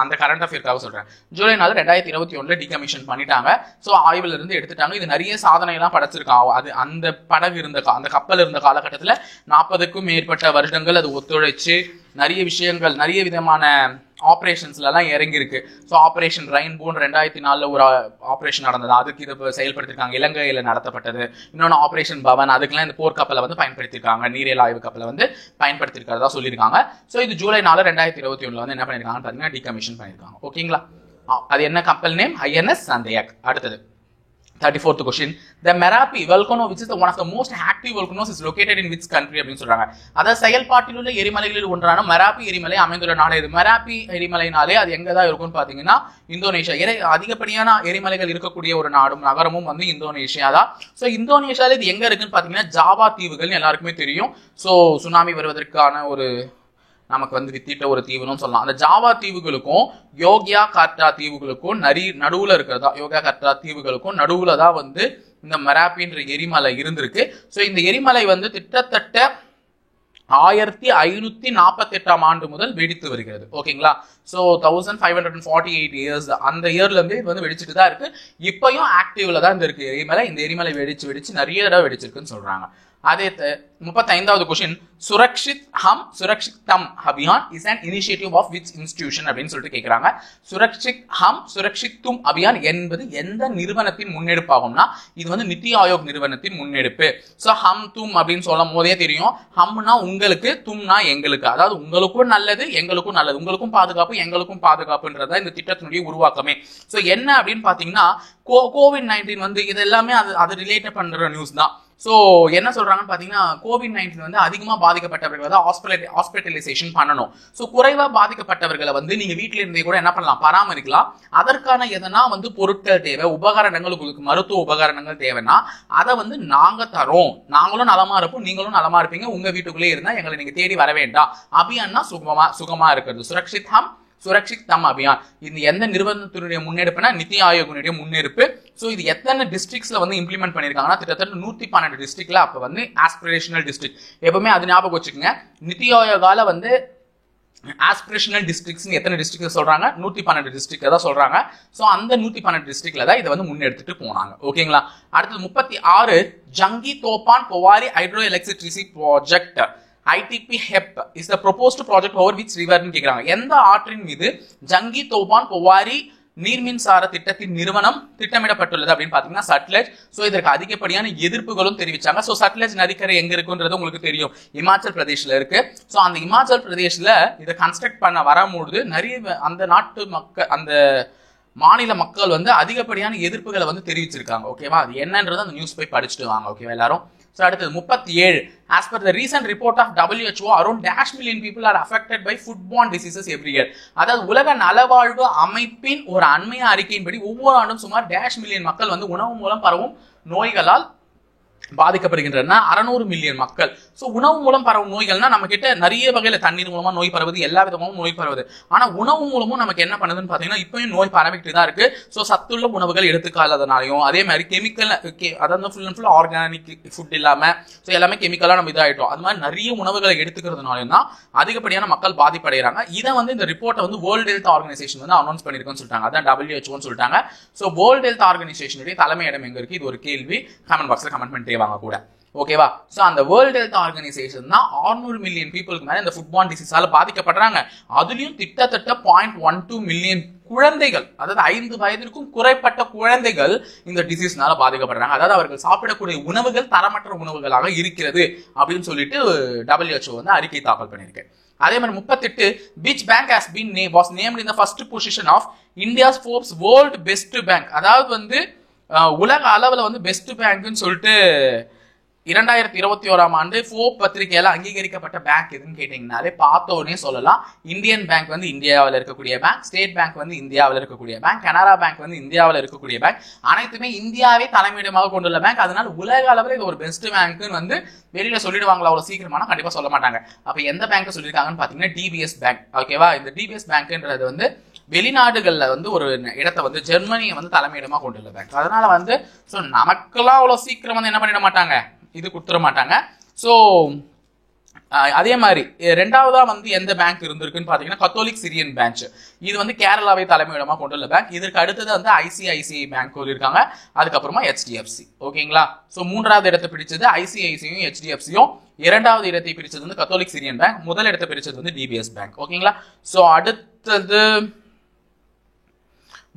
அந்த கரண்ட் அஃபேர்க்காக சொல்றேன். ஜூலை 4 2021 டீகமிஷன் பண்ணிட்டாங்க. சோ ஆய்வுல இருந்து எடுத்துட்டாங்க. இது நிறைய சாதனை எல்லாம் படைச்சிருக்காங்க. அது அந்த படகு இருந்த அந்த கப்பல் இருந்த காலகட்டத்துல 40க்கும் மேற்பட்ட வருடங்கள் அது ஒத்துழைச்சு நிறைய விஷயங்கள் நிறைய விதமான ஆபரேஷன்ஸ்ல எல்லாம் இறங்கி இருக்கு. ஸோ ஆபரேஷன் ரெயின்போன் 2004 ஒரு ஆபரேஷன் நடந்தது. அதுக்கு இதை செயல்படுத்திருக்காங்க. இலங்கையில நடத்தப்பட்டது. இன்னொன்று ஆபரேஷன் பவன், அதுக்கெல்லாம் இந்த போர்க்கப்பலை வந்து பயன்படுத்திருக்காங்க. நீரியல் ஆய்வு கப்பலை வந்து பயன்படுத்திருக்கிறதா சொல்லியிருக்காங்க. ஸோ இது ஜூலை 4 2021 வந்து என்ன பண்ணிருக்காங்கன்னு பாத்தீங்கன்னா டீகமிஷன் பண்ணிருக்காங்க. ஓகேங்களா? அது என்ன கப்பல் நேம்? ஐஎன்எஸ் சண்டையாக். அடுத்தது 34th question. The Merapi volcano, which is one of the most active volcanoes, is located in which country அப்படின்னு சொல்றாங்க. அதாவது செயல்பாட்டில் உள்ள எரிமலைகளில் ஒன்றான மெராப்பி எரிமலை அமைந்துள்ள நாடு இது. மெராப்பி எரிமலைனாலே அது எங்கதான் இருக்கும்னு பாத்தீங்கன்னா இந்தோனேஷியா. அதிகப்படியான எரிமலைகள் இருக்கக்கூடிய ஒரு நாடும் நகரமும் வந்து இந்தோனேஷியா தான். சோ இந்தோனேஷியால இது எங்க இருக்குன்னு பாத்தீங்கன்னா ஜாவா தீவுகள் எல்லாருக்குமே தெரியும். சோ சுனாமி வருவதற்கான ஒரு நமக்கு வந்து வித்திட்ட ஒரு தீவுன்னு சொல்லலாம். அந்த ஜாவா தீவுகளுக்கும் யோகியா கார்டா தீவுகளுக்கும் நடுவுல இருக்கிறதா யோகியா கார்டா தீவுகளுக்கும் நடுவுல தான் வந்து இந்த மெராப்பின்ற எரிமலை இருந்திருக்கு. சோ இந்த எரிமலை வந்து கிட்டத்தட்ட 1548 ஆண்டு முதல் வெடித்து வருகிறது. ஓகேங்களா? சோ 1548 இயர்ஸ் அந்த இயர்ல இருந்து இது வந்து வெடிச்சுட்டு தான் இருக்கு. இப்பயும் ஆக்டிவ்ல தான் இருக்கு எரிமலை. இந்த எரிமலை வெடிச்சு நிறைய தடவை வெடிச்சிருக்குன்னு சொல்றாங்க. அதே 35வது question, Surakshit Hum Surakshit Tum Abhiyan is an initiative of which institution அப்படின்னு சொல்லிட்டு கேட்கிறாங்க. சுரக்ஷித் ஹம் சுரக்ஷித் தும் அபியான் என்பது எந்த நிறுவனத்தின் முன்னெடுப்பாகும்னா இது வந்து நித்தி ஆயோக் நிறுவனத்தின் முன்னெடுப்பு. சோ ஹம் தும் அப்படின்னு சொல்லும் போதே தெரியும், ஹம்னா உங்களுக்கு, தும்னா எங்களுக்கு. அதாவது உங்களுக்கும் நல்லது எங்களுக்கும் நல்லது, உங்களுக்கும் பாதுகாப்பு எங்களுக்கும் பாதுகாப்புன்றதா இந்த திட்டத்தினுடைய உருவாக்கமே. சோ என்ன அப்படின்னு பாத்தீங்கன்னா COVID-19 வந்து இது எல்லாமே அது ரிலேட்டட் பண்ற நியூஸ் தான். சோ என்ன சொல்றாங்கன்னு பாத்தீங்கன்னா COVID-19 வந்து அதிகமா பாதிக்கப்பட்டவர்களை தான் ஹாஸ்பிட்டலைசேஷன் பண்ணணும். சோ குறைவா பாதிக்கப்பட்டவர்களை வந்து நீங்க வீட்டுல இருந்தே கூட என்ன பண்ணலாம், பராமரிக்கலாம். அதற்கான எதனா வந்து பொருட்கள் தேவை, உபகரணங்கள், உங்களுக்கு மருத்துவ உபகரணங்கள் தேவைன்னா அதை வந்து நாங்க தரோம். நாங்களும் நலமா இருப்போம், நீங்களும் நலமா இருப்பீங்க. உங்க வீட்டுக்குள்ளே இருந்தா எங்களை நீங்க தேடி வர வேண்டாம். அபியான்னா சுகமா இருக்கிறது. சுரக்ஷித் ஹம் சுரக்ஷித் தம் அபியான் இது எந்த நிறுவனத்தினுடைய முன்னெடுப்புனா நித்தி ஆயோகனுடைய முன்னெடுப்பு. சோ இது எத்தனை டிஸ்ட்ரிக்ட்ஸ்ல வந்து இம்ப்ளிமெண்ட் பண்ணிருக்காங்கன்னா கிட்டத்தட்ட 112 டிஸ்ட்ரிக்ட்ல அப்ப வந்து ஆஸ்பிரேஷனல் டிஸ்ட்ரிக்ட். எப்பவுமே அது ஞாபகம் வச்சுக்கோங்க. நித்தி ஆயோகால வந்து ஆஸ்பிரேஷனல் டிஸ்ட்ரிக்ட்ஸ் எத்தனை டிஸ்ட்ரிக்ட் சொல்றாங்க? 112 டிஸ்ட்ரிக்ட் தான் சொல்றாங்க. சோ அந்த 112 டிஸ்ட்ரிக்ட்ல தான் இதை வந்து முன்னெடுத்துட்டு போனாங்க. ஓகேங்களா? அடுத்தது 36 Jangi Thopan Powari hydro electricity project ITP HEP is the proposed project over which river ன்னு கேக்குறாங்க. எந்த ஆற்றின் மீது ஜங்கி தோபான் பொவாரி நீர்மின்சார திட்டத்தின் நிறுவனம் திட்டமிடப்பட்டுள்ளது அப்படின்னு பாத்தீங்கன்னா சட்லஜ். சோ இதற்கு அதிகப்படியான எதிர்ப்புகளும் தெரிவிச்சாங்க. சோ சட்லஜ் நதிக்கரை எங்க இருக்குன்றது உங்களுக்கு தெரியும், இமாச்சல் பிரதேஷ்ல இருக்கு. சோ அந்த இமாச்சல் பிரதேஷ்ல இதை கன்ஸ்ட்ரக்ட் பண்ண வரும்போது நிறைய அந்த நாட்டு மக்கள் அந்த மாநில மக்கள் வந்து அதிகப்படியான எதிர்ப்புகளை வந்து தெரிவிச்சிருக்காங்க. ஓகேவா, அது என்னன்றது அந்த நியூஸ் போய் படிச்சுட்டு வாங்க. ஓகேவா எல்லாரும். So அடுத்தது 37. As per the recent report of WHO, around dash million people are affected by foodborne diseases every year. அதாவது உலக நலவாழ்வு அமைப்பின் ஒரு அண்மைய அறிக்கையின்படி ஒவ்வொரு ஆண்டும் சுமார் டேஷ் மில்லியன் மக்கள் வந்து உணவு மூலம் பரவும் நோய்களால் பாதிக்கப்படுகின்றன. 600 மில்லியன் மக்கள். சோ உணவு மூலம் பரவும் நோய்கள்னா நம்ம கிட்ட நிறைய வகையில தண்ணீர் மூலமா நோய் பரவுது, எல்லா விதமும் நோய் பரவுது. ஆனா உணவு மூலமும் நமக்கு என்ன பண்ணுதுன்னு பாத்தீங்கன்னா இப்பயும் நோய் பரவிட்டு தான் இருக்கு. சோ சத்துள்ள உணவுகள் எடுத்துக்காதனாலையும் அதே மாதிரி கெமிக்கல், அதாவது full and full organic food இல்லாம சோ எல்லாமே கெமிக்கலா நம்ம இதாயிட்டோம். அது மாதிரி நிறைய உணவுகளை எடுத்துக்கிறதுனாலையும் தான் அதிகப்படியான மக்கள் பாதிப்படைகிறாங்க. இதை வந்து இந்த ரிப்போர்ட்டை வந்து வேர்ல்டு ஹெல்த் ஆர்கனைசேஷன் வந்து அனௌன்ஸ் பண்ணிருக்குன்னு சொல்லிட்டாங்க. அதான் WHO சொல்லிட்டாங்க. சோ வேர்ல்டு ஹெல்த் ஆர்கனைசேஷனுடைய தலைமையிடம் எங்க இருக்கு? இது ஒரு கேள்வி. கமெண்ட் பாக்ஸ்ல கமெண்ட் பண்ணிட்டே வாங்க கூட. ஓகேவா. சோ அந்த வேர்ல்டு ஹெல்த் ஆர்கனைசேஷன் தான் 600 மில்லியன் பீப்புளுக்கு மேல இந்த ஃபுட்பார்ன் டிசீஸால பாதிக்கப்படுறாங்க. அதுலயும் கிட்டத்தட்ட 0.12 மில்லியன் குழந்தைகள், அதாவது 5 வயதிற்கும் குறைப்பட்ட குழந்தைகள் இந்த டிசீஸ்னால பாதிக்கப்படுறாங்க. அதாவது அவர்கள் சாப்பிடக்கூடிய உணவுகள் தரமற்ற உணவுகளாக இருக்கிறது அப்படின்னு சொல்லிட்டு WHO வந்து அறிக்கை தாக்கல் பண்ணிருக்கு. அதே மாதிரி 38. Which bank was named in the first position of India's Forbes World Best Bank? அதாவது வந்து உலக அளவுல வந்து பெஸ்ட் பேங்க்னு சொல்லிட்டு 2021ஆம் ஆண்டு ஃபோர்ப் பத்திரிகையால அங்கீகரிக்கப்பட்ட பேங்க் எதுன்னு கேட்டீங்கன்னாலே பார்த்தோன்னே சொல்லலாம். இந்தியன் பேங்க் வந்து இந்தியாவில் இருக்கக்கூடிய பேங்க், ஸ்டேட் பேங்க் வந்து இந்தியாவில் இருக்கக்கூடிய பேங்க், கனரா பேங்க் வந்து இந்தியாவில் இருக்கக்கூடிய பேங்க், அனைத்துமே இந்தியாவே தலைமையிடமாக கொண்டுள்ள பேங்க். அதனால உலக அளவில் இது ஒரு பெஸ்ட் பேங்க்னு வந்து வெளியில சொல்லிடுவாங்களா அவ்வளவு சீக்கிரமான? கண்டிப்பா சொல்ல மாட்டாங்க. அப்ப எந்த பேங்க் சொல்லியிருக்காங்கன்னு பாத்தீங்கன்னா DBS பேங்க். ஓகேவா. இந்த DBS பேங்க்ன்றது வந்து வெளிநாடுகள்ல வந்து ஒரு இடத்தை வந்து ஜெர்மனியை வந்து தலைமையிடமா கொண்டுள்ள பேங்க். அதனால வந்து நமக்கெல்லாம் அவ்வளவு சீக்கிரம் வந்து என்ன பண்ணிட மாட்டாங்க, இது கொடுத்துட மாட்டாங்க. ஸோ அதே மாதிரி ரெண்டாவதா வந்து எந்த பேங்க் இருந்திருக்குன்னு பாத்தீங்கன்னா கத்தோலிக் சிரியன் பேங்க். இது வந்து கேரளாவை தலைமையிடமா கொண்டுள்ள பேங்க். இதற்கு அடுத்தது வந்து ICICI பேங்க் இருக்காங்க. அதுக்கப்புறமா HDFC. ஓகேங்களா. ஸோ மூன்றாவது இடத்தை பிடிச்சது ICICIயும் HDFCயும், இரண்டாவது இடத்தை பிரிச்சது வந்து கத்தோலிக் சிரியன் பேங்க், முதல் இடத்தை பிரிச்சது வந்து DBS பேங்க். ஓகேங்களா. ஸோ அடுத்தது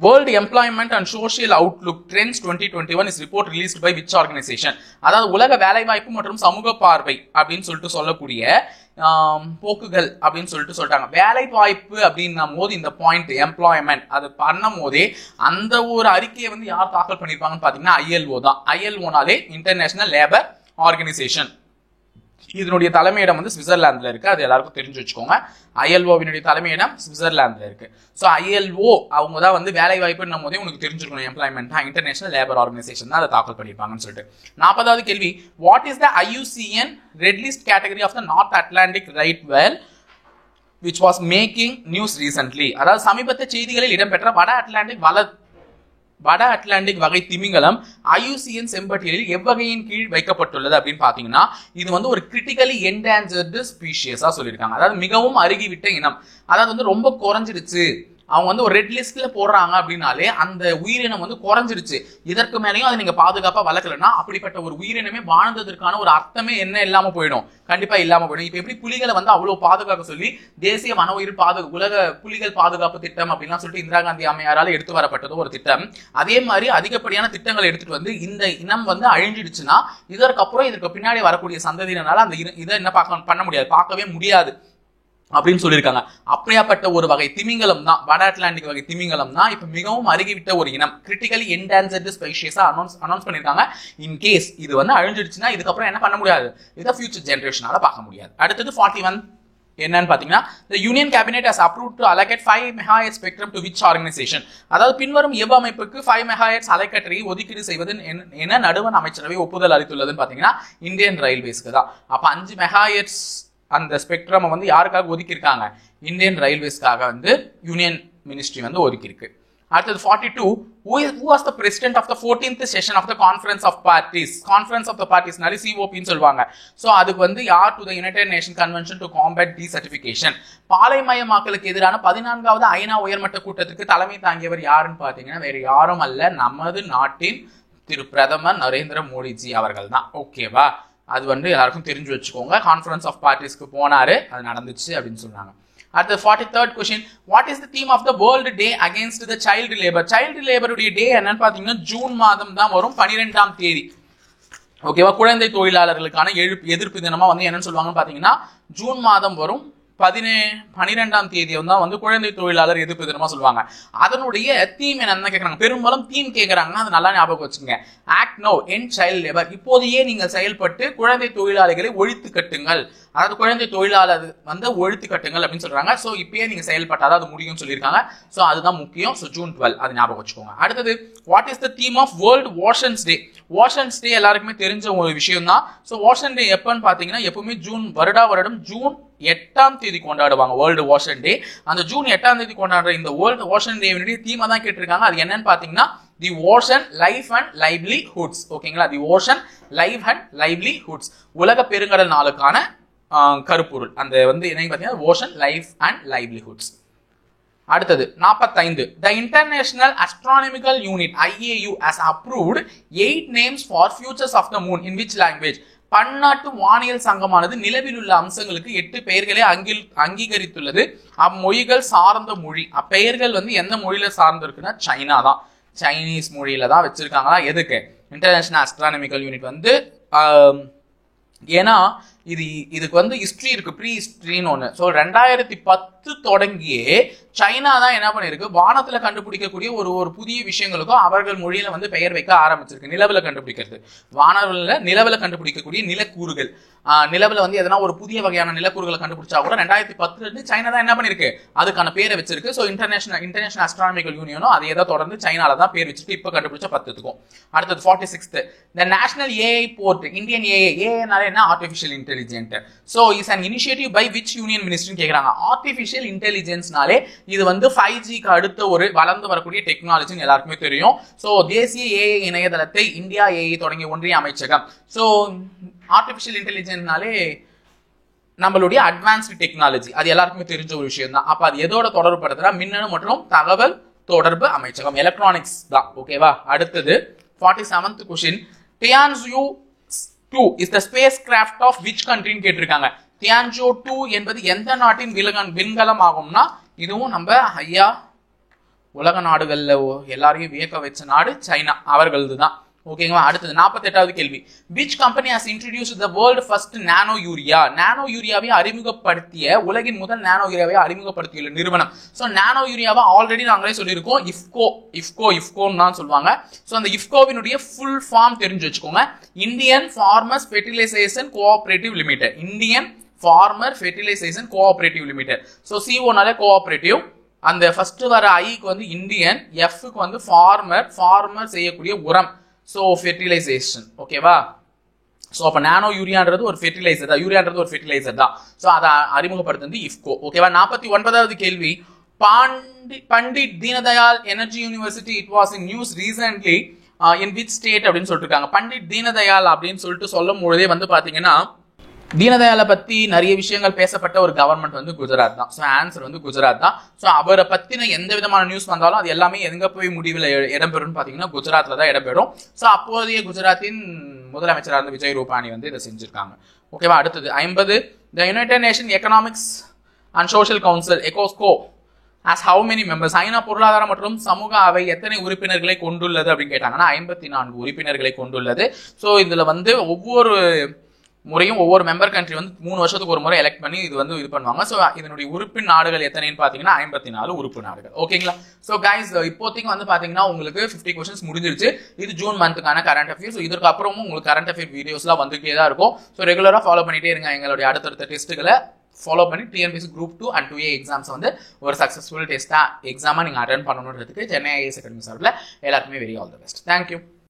World Employment and Social Outlook Trends 2021 is report released by which organization? அதாவது உலக வேலைவாய்ப்பு மற்றும் சமூக பார்வை அப்படின்னு சொல்லிட்டு சொல்லக்கூடிய போக்குகள் அப்படின்னு சொல்லிட்டு சொல்லிட்டாங்க. வேலை வாய்ப்பு அப்படின்னும் போது இந்த பாயிண்ட் எம்ப்ளாய்மெண்ட் அது பண்ணும் போதே அந்த ஒரு அறிக்கையை வந்து யார் தாக்கல் பண்ணிருப்பாங்கன்னு பாத்தீங்கன்னா ILO தான். ILOனாலே இன்டர்நேஷனல் லேபர் ஆர்கனைசேஷன். இதனுடைய தலைமையிடம் வந்து சுவிட்சர்லாந்துல இருக்கு. அது எல்லாருக்கும் தெரிஞ்சு வச்சுக்கோங்க. ILOவினுடைய தலைமையிடம் சுவிட்சர்லாந்துல இருக்கு. ஸோ ILO அவங்க தான் வந்து வேலை வாய்ப்புன்னும் போதே உனக்கு தெரிஞ்சிருக்கணும் எம்ப்ளாய்மெண்ட் தான் இன்டர்நேஷனல் லேபர் ஆர்கனைசேஷன் தான் அதை தாக்கல் பண்ணிருப்பாங்கன்னு சொல்லிட்டு. 40வது கேள்வி, what is the IUCN red list category of the North Atlantic right whale which was making news recently? அதாவது சமீபத்திய செய்திகளில் இடம்பெற்ற வட அட்லாண்டிக் வகை திமிங்கலம் IUCN செம்பட்டியலில் எவ்வகையின் கீழ் வைக்கப்பட்டுள்ளது அப்படின்னு பாத்தீங்கன்னா இது வந்து ஒரு கிரிட்டிக்கலி என்டேஞ்சர்டு ஸ்பீஷியஸா சொல்லியிருக்காங்க. அதாவது மிகவும் அருகிவிட்ட இனம். அதாவது வந்து ரொம்ப குறைஞ்சிருச்சு, அவங்க வந்து ஒரு ரெட் லிஸ்ட்ல போடுறாங்க அப்படின்னாலே அந்த உயிரினம் வந்து குறைஞ்சிருச்சு. இதற்கு மேலேயும் அதை நீங்க பாதுகாப்பா வளர்க்கலன்னா அப்படிப்பட்ட ஒரு உயிரினமே வாழ்ந்ததற்கான ஒரு அர்த்தமே என்ன இல்லாம போயிடும், கண்டிப்பா இல்லாம போயிடும். இப்ப எப்படி புலிகளை வந்து அவ்வளவு பாதுகாக்க சொல்லி தேசிய வன உயிர் உலக புலிகள் பாதுகாப்பு திட்டம் அப்படின்லாம் சொல்லிட்டு இந்திரா காந்தி அம்மையாரால் எடுத்து வரப்பட்டது ஒரு திட்டம். அதே மாதிரி அதிகப்படியான திட்டங்களை எடுத்துட்டு வந்து இந்த இனம் வந்து அழிஞ்சிடுச்சுன்னா இதற்கப்புறம் இதற்கு பின்னாடி வரக்கூடிய சந்ததியினால அந்த இதை என்ன பண்ண முடியாது, பார்க்கவே முடியாது அப்படின்னு சொல்லியிருக்காங்க. அப்படியாப்பட்ட ஒரு வகை திமிங்கலம் தான் வட அட்லாண்டிக் வகை திமிங்கலம் தான் இப்ப மிகவும் அருகிவிட்ட ஒரு இனம், கிரிட்டிக்கலி என்டேஞ்சர்டு ஸ்பீஷியஸா அனௌன்ஸ் பண்ணிருக்காங்க. இன் கேஸ் இது வந்து அழிஞ்சிடுச்சுன்னா இதுக்கப்புறம் என்ன பண்ண முடியாது, இதை ஃபியூச்சர் ஜெனரேஷனால பார்க்க முடியாது. அடுத்தது 41 என்னன்னு பாத்தீங்கன்னா the union cabinet has approved to allocate 5 MHz spectrum to which organization? அதாவது பின்வரும் எவ் அமைப்புக்கு 5 MHz அலைக்கற்றையை ஒதுக்கீடு செய்வது என நடுவண் அமைச்சரவை ஒப்புதல் அளித்துள்ளதுன்னு பாத்தீங்கன்னா இந்தியன் ரயில்வேஸ்க்கு தான். அப்ப 5 MHz அந்த ஸ்பெக்ட்ரம் வந்து யாருக்காக ஒதுக்கி இருக்காங்க, இந்தியன் ரயில்வேஸ்க்காக வந்து யூனியன் மினிஸ்ட்ரி வந்து ஒதுக்கி இருக்கு. அடுத்தது 42 who was the president of the 14th session of the conference of parties? conference of the parties நாலே COP ன்னு சொல்வாங்க. சோ அதுக்கு வந்து யார் to the United Nations Convention to combat desertification? பாலைமயமாக்கலுக்கு எதிரான 14வது ஐநா உயர்மட்ட கூட்டத்துக்கு தலைமை தாங்கியவர் யாருன்னு பாத்தீங்கன்னா வேற யாரும் அல்ல, நமது நாட்டின் திரு பிரதமர் நரேந்திர மோடிஜி அவர்கள் தான். ஓகேவா, அது வந்து எல்லாருக்கும் தெரிஞ்சு வச்சுக்கோங்க. கான்ஃபரன்ஸ் ஆஃப் பார்ட்டிஸ்க்கு போனாரு, அது நடந்துச்சு அப்படின்னு சொன்னாங்க. அடுத்த 43rd question, what is the theme of the world day against the child labour? Child லேபருடைய டே என்னன்னு பாத்தீங்கன்னா ஜூன் மாதம் தான் வரும், 12ஆம் தேதி. ஓகேவா, குழந்தை தொழிலாளர்களுக்கான எதிர்ப்பு தினமா வந்து என்னன்னு சொல்லுவாங்கன்னு பாத்தீங்கன்னா ஜூன் மாதம் வரும் 12ஆம் தேதி வந்து குழந்தை தொழிலாளர் எதிர்ப்பு தினமா சொல்லுவாங்க. அதனுடைய தீம் என்ன கேட்கறாங்க, பெரும்பாலும் தீம் கேட்கறாங்கன்னா அது நல்லா ஞாபகம் வச்சுங்க. Act now end child labour, இப்போதையே நீங்கள் செயல்பட்டு குழந்தை தொழிலாளிகளை ஒழித்து கட்டுங்கள், அதாவது குழந்தை தொழிலாளர் ஒழித்து கட்டுங்கள் அப்படின்னு சொல்றாங்க. சோ இப்பயே நீங்க செயல்பட்டாதான் அது முடியும்னு சொல்லியிருக்காங்க. சோ அதுதான் முக்கியம். சோ ஜூன் 12 அது ஞாபகம் வச்சுக்கோங்க. அடுத்தது what is the theme of world oceans day? Oceans day எல்லாருக்குமே தெரிஞ்ச ஒரு விஷயம் தான். சோ ஓஷன் டே எப்பன்னு பாத்தீங்கன்னா எப்பவுமே வருடம் ஜூன் 8ஆம் தேதி கொண்டாடுவாங்க வேர்ல்டு ஓஷன் டே. அந்த ஜூன் 8ஆம் தேதி கொண்டாடுற இந்த வேர்ல்டு ஓஷன் டே தீமா தான் கேட்டிருக்காங்க. அது என்னன்னு பாத்தீங்கன்னா the ocean life and livelihoods. ஓகேங்களா, the ocean life and livelihoods, உலக பெருங்கடல் நாளுக்கான கருப்பொருள். அந்த என்ன பாத்தீங்கன்னா ஓஷன் லைஃப் அண்ட் லைவ்லிஹுட்ஸ். அடுத்தது 45. The International Astronomical Unit IAU has approved 8 names for futures of the moon in which language? பன்னாட்டு வானியல் சங்கமானது நிலவில் உள்ள அம்சங்களுக்கு 8 பெயர்களை அங்கீகரித்துள்ளது. அம்மொழிகள் சார்ந்த மொழி, அப்பெயர்கள் எந்த மொழியில சார்ந்து இருக்குன்னா சைனா தான், சைனீஸ் மொழியில தான் வச்சிருக்காங்களா. எதுக்கு? இன்டர்நேஷனல் அஸ்ட்ரானமிக்கல் யூனிட் ஏன்னா இதுக்கு ஹிஸ்டரி இருக்கு, ப்ரீ ஹிஸ்டரின்னு ஒண்ணு. ஸோ 2010 தொடங்கியே சைனா தான் என்ன பண்ணிருக்கு, வானத்துல கண்டுபிடிக்கக்கூடிய ஒரு புதிய விஷயங்களுக்கும் அவர்கள் மொழியில பெயர் வைக்க ஆரம்பிச்சிருக்கு. நிலவுல கண்டுபிடிக்கிறது, வானவர்ல நிலவுல கண்டுபிடிக்கக்கூடிய நிலக்கூறுகள், நிலவுல எதனா ஒரு புதிய வகையான நிலக்கூறுகளை கண்டுபிடிச்சா கூட 2010 இருந்து சைனா தான் என்ன பண்ணிருக்கு, அதுக்கான பேரை வச்சிருக்கு. ஸோ இன்டர்நேஷனல் அஸ்ட்ரானமிக்கல் யூனியனும் அதை ஏதோ தொடர்ந்து சைனால தான் பேர் வச்சிருக்கு, இப்ப கண்டுபிடிச்ச 10க்கும். அடுத்தது 46. The National AI Port, Indian AI என்ன artificial intelligent. So is an initiative by which union ministry கேட்கறாங்க. ஆர்டிஃபிஷியல் இன்டெலிஜென்ஸ்னாலே இது 5Gக்கு அடுத்த ஒரு வளர்ந்து வரக்கூடிய டெக்னாலஜின்னு எல்லாருக்குமே தெரியும். ஸோ தேசிய ஏஐ இணையதளத்தை இந்தியா ஏஐ தொடங்கிய ஒன்றிய அமைச்சகம். ஸோ ஆர்டிஃபிஷியல் இன்டெலிஜென்ஸ்னாலே நம்மளுடைய அட்வான்ஸ்டு டெக்னாலஜி, அது எல்லாருக்குமே தெரிஞ்ச ஒரு விஷயம் தான். அப்ப அது எதோட தொடர்பு படுத்துறா, மின்னணு மற்றும் தகவல் தொடர்பு அமைச்சகம், எலக்ட்ரானிக்ஸ் தான். ஓகேவா. அடுத்தது 47th question. Tianzhou 2 is the spacecraft of which country ன்னு கேட்டிருக்காங்க. Tianzhou 2 என்பது எந்த நாட்டின் விண்கலம் ஆகும்னா இதுவும் நம்ம ஐயா உலக நாடுகள்ல எல்லாரையும் வியக்க வச்ச நாடு சைனா, அவர்களது தான். ஓகேங்களா. அடுத்தது 48வது கேள்வி. Which company has introduced the world first nano urea? நானோ யூரியாவை அறிமுகப்படுத்திய, உலகின் முதல் நானோ யூரியாவை அறிமுகப்படுத்தியுள்ள நிறுவனம். சோ நானோ யூரியாவை ஆல்ரெடி நாங்களே சொல்லியிருக்கோம், இஃப்கோன்னு தான் சொல்லுவாங்க. சோ அந்த இஃப்கோவினுடைய ஃபுல் ஃபார்ம் தெரிஞ்சு வச்சுக்கோங்க. Indian farmers fertilisation cooperative limited, Indian farmer fertilisation cooperative limited. So CO cooperative, அந்த ஃபர்ஸ்ட் வர ஐக்கு இந்தியன், எஃப்க்கு ஃபார்மர் செய்யக்கூடிய உரம். So fertilisation. ஓகேவா. சோ அப்ப நானோ யூரியான்றது ஒரு ஃபெர்டிலைசர் தான், யூரியான்றது ஒரு ஃபெர்டிலைசர் தான். சோ அதை அறிமுகப்படுத்துறது இஃப்கோ. ஓகேவா. 49வது கேள்வி. Pandit Deendayal energy university, it was in news recently in which state அப்படின்னு சொல்லிட்டு இருக்காங்க. பண்டிட் தீனதயாள் அப்படின்னு சொல்லிட்டு சொல்லும் பொழுதே பாத்தீங்கன்னா தீனதயாளை பத்தி நிறைய விஷயங்கள் பேசப்பட்ட ஒரு கவர்மெண்ட் குஜராத் தான். ஸோ ஆன்சர் குஜராத் தான். ஸோ அவரை பத்தின எந்த விதமான நியூஸ் வந்தாலும் அது எல்லாமே எங்க போய் முடிவில் இடம்பெறும் பாத்தீங்கன்னா குஜராத்ல தான் இடம்பெறும். ஸோ அப்போதைய குஜராத்தின் முதலமைச்சராக இருந்த விஜய் ரூபானி இதை செஞ்சிருக்காங்க. ஓகேவா. அடுத்தது 50. The United Nations Economics and Social Council ECOSOC has how many members? ஐநா பொருளாதார மற்றும் சமூக அவை எத்தனை உறுப்பினர்களை கொண்டுள்ளது அப்படின்னு கேட்டாங்கன்னா 54 உறுப்பினர்களை கொண்டுள்ளது. ஸோ இதுல ஒவ்வொரு முறையும் ஒவ்வொரு மெம்பர் கண்ட்ரி 3 வருஷத்துக்கு ஒரு முறை எலெக்ட் பண்ணி இது பண்ணுவாங்க. ஸோ இதனுடைய உறுப்பு நாடுகள் எத்தனைன்னு பாத்தீங்கன்னா 54 உறுப்பு நாடுகள். ஓகேங்களா. ஸோ கைஸ் இப்போதைக்கு பாத்தீங்கன்னா உங்களுக்கு 50 கொஸ்டின்ஸ் முடிஞ்சிருச்சு. இது ஜூன் மந்த்துக்கான கரண்ட் அஃபேர்ஸ். இதற்கு அப்புறமும் உங்களுக்கு கரண்ட் அஃபேர் வீடியோஸ்லாம் வந்துட்டே தான் இருக்கும். ஸோ ரெகுலரா ஃபாலோ பண்ணிட்டே இருங்க. எங்களுடைய அடுத்தடுத்த டெஸ்ட்டுகளை ஃபாலோ பண்ணி TNPSC Group 2 and 2A exams ஒரு சக்சஸ்ஃபுல் எக்ஸாமா நீங்க அட்டென்ட் பண்ணணுன்றதுக்கு சென்னை IAS அகாடமி சார்பில் எல்லாருக்குமே very all the best. Thank you.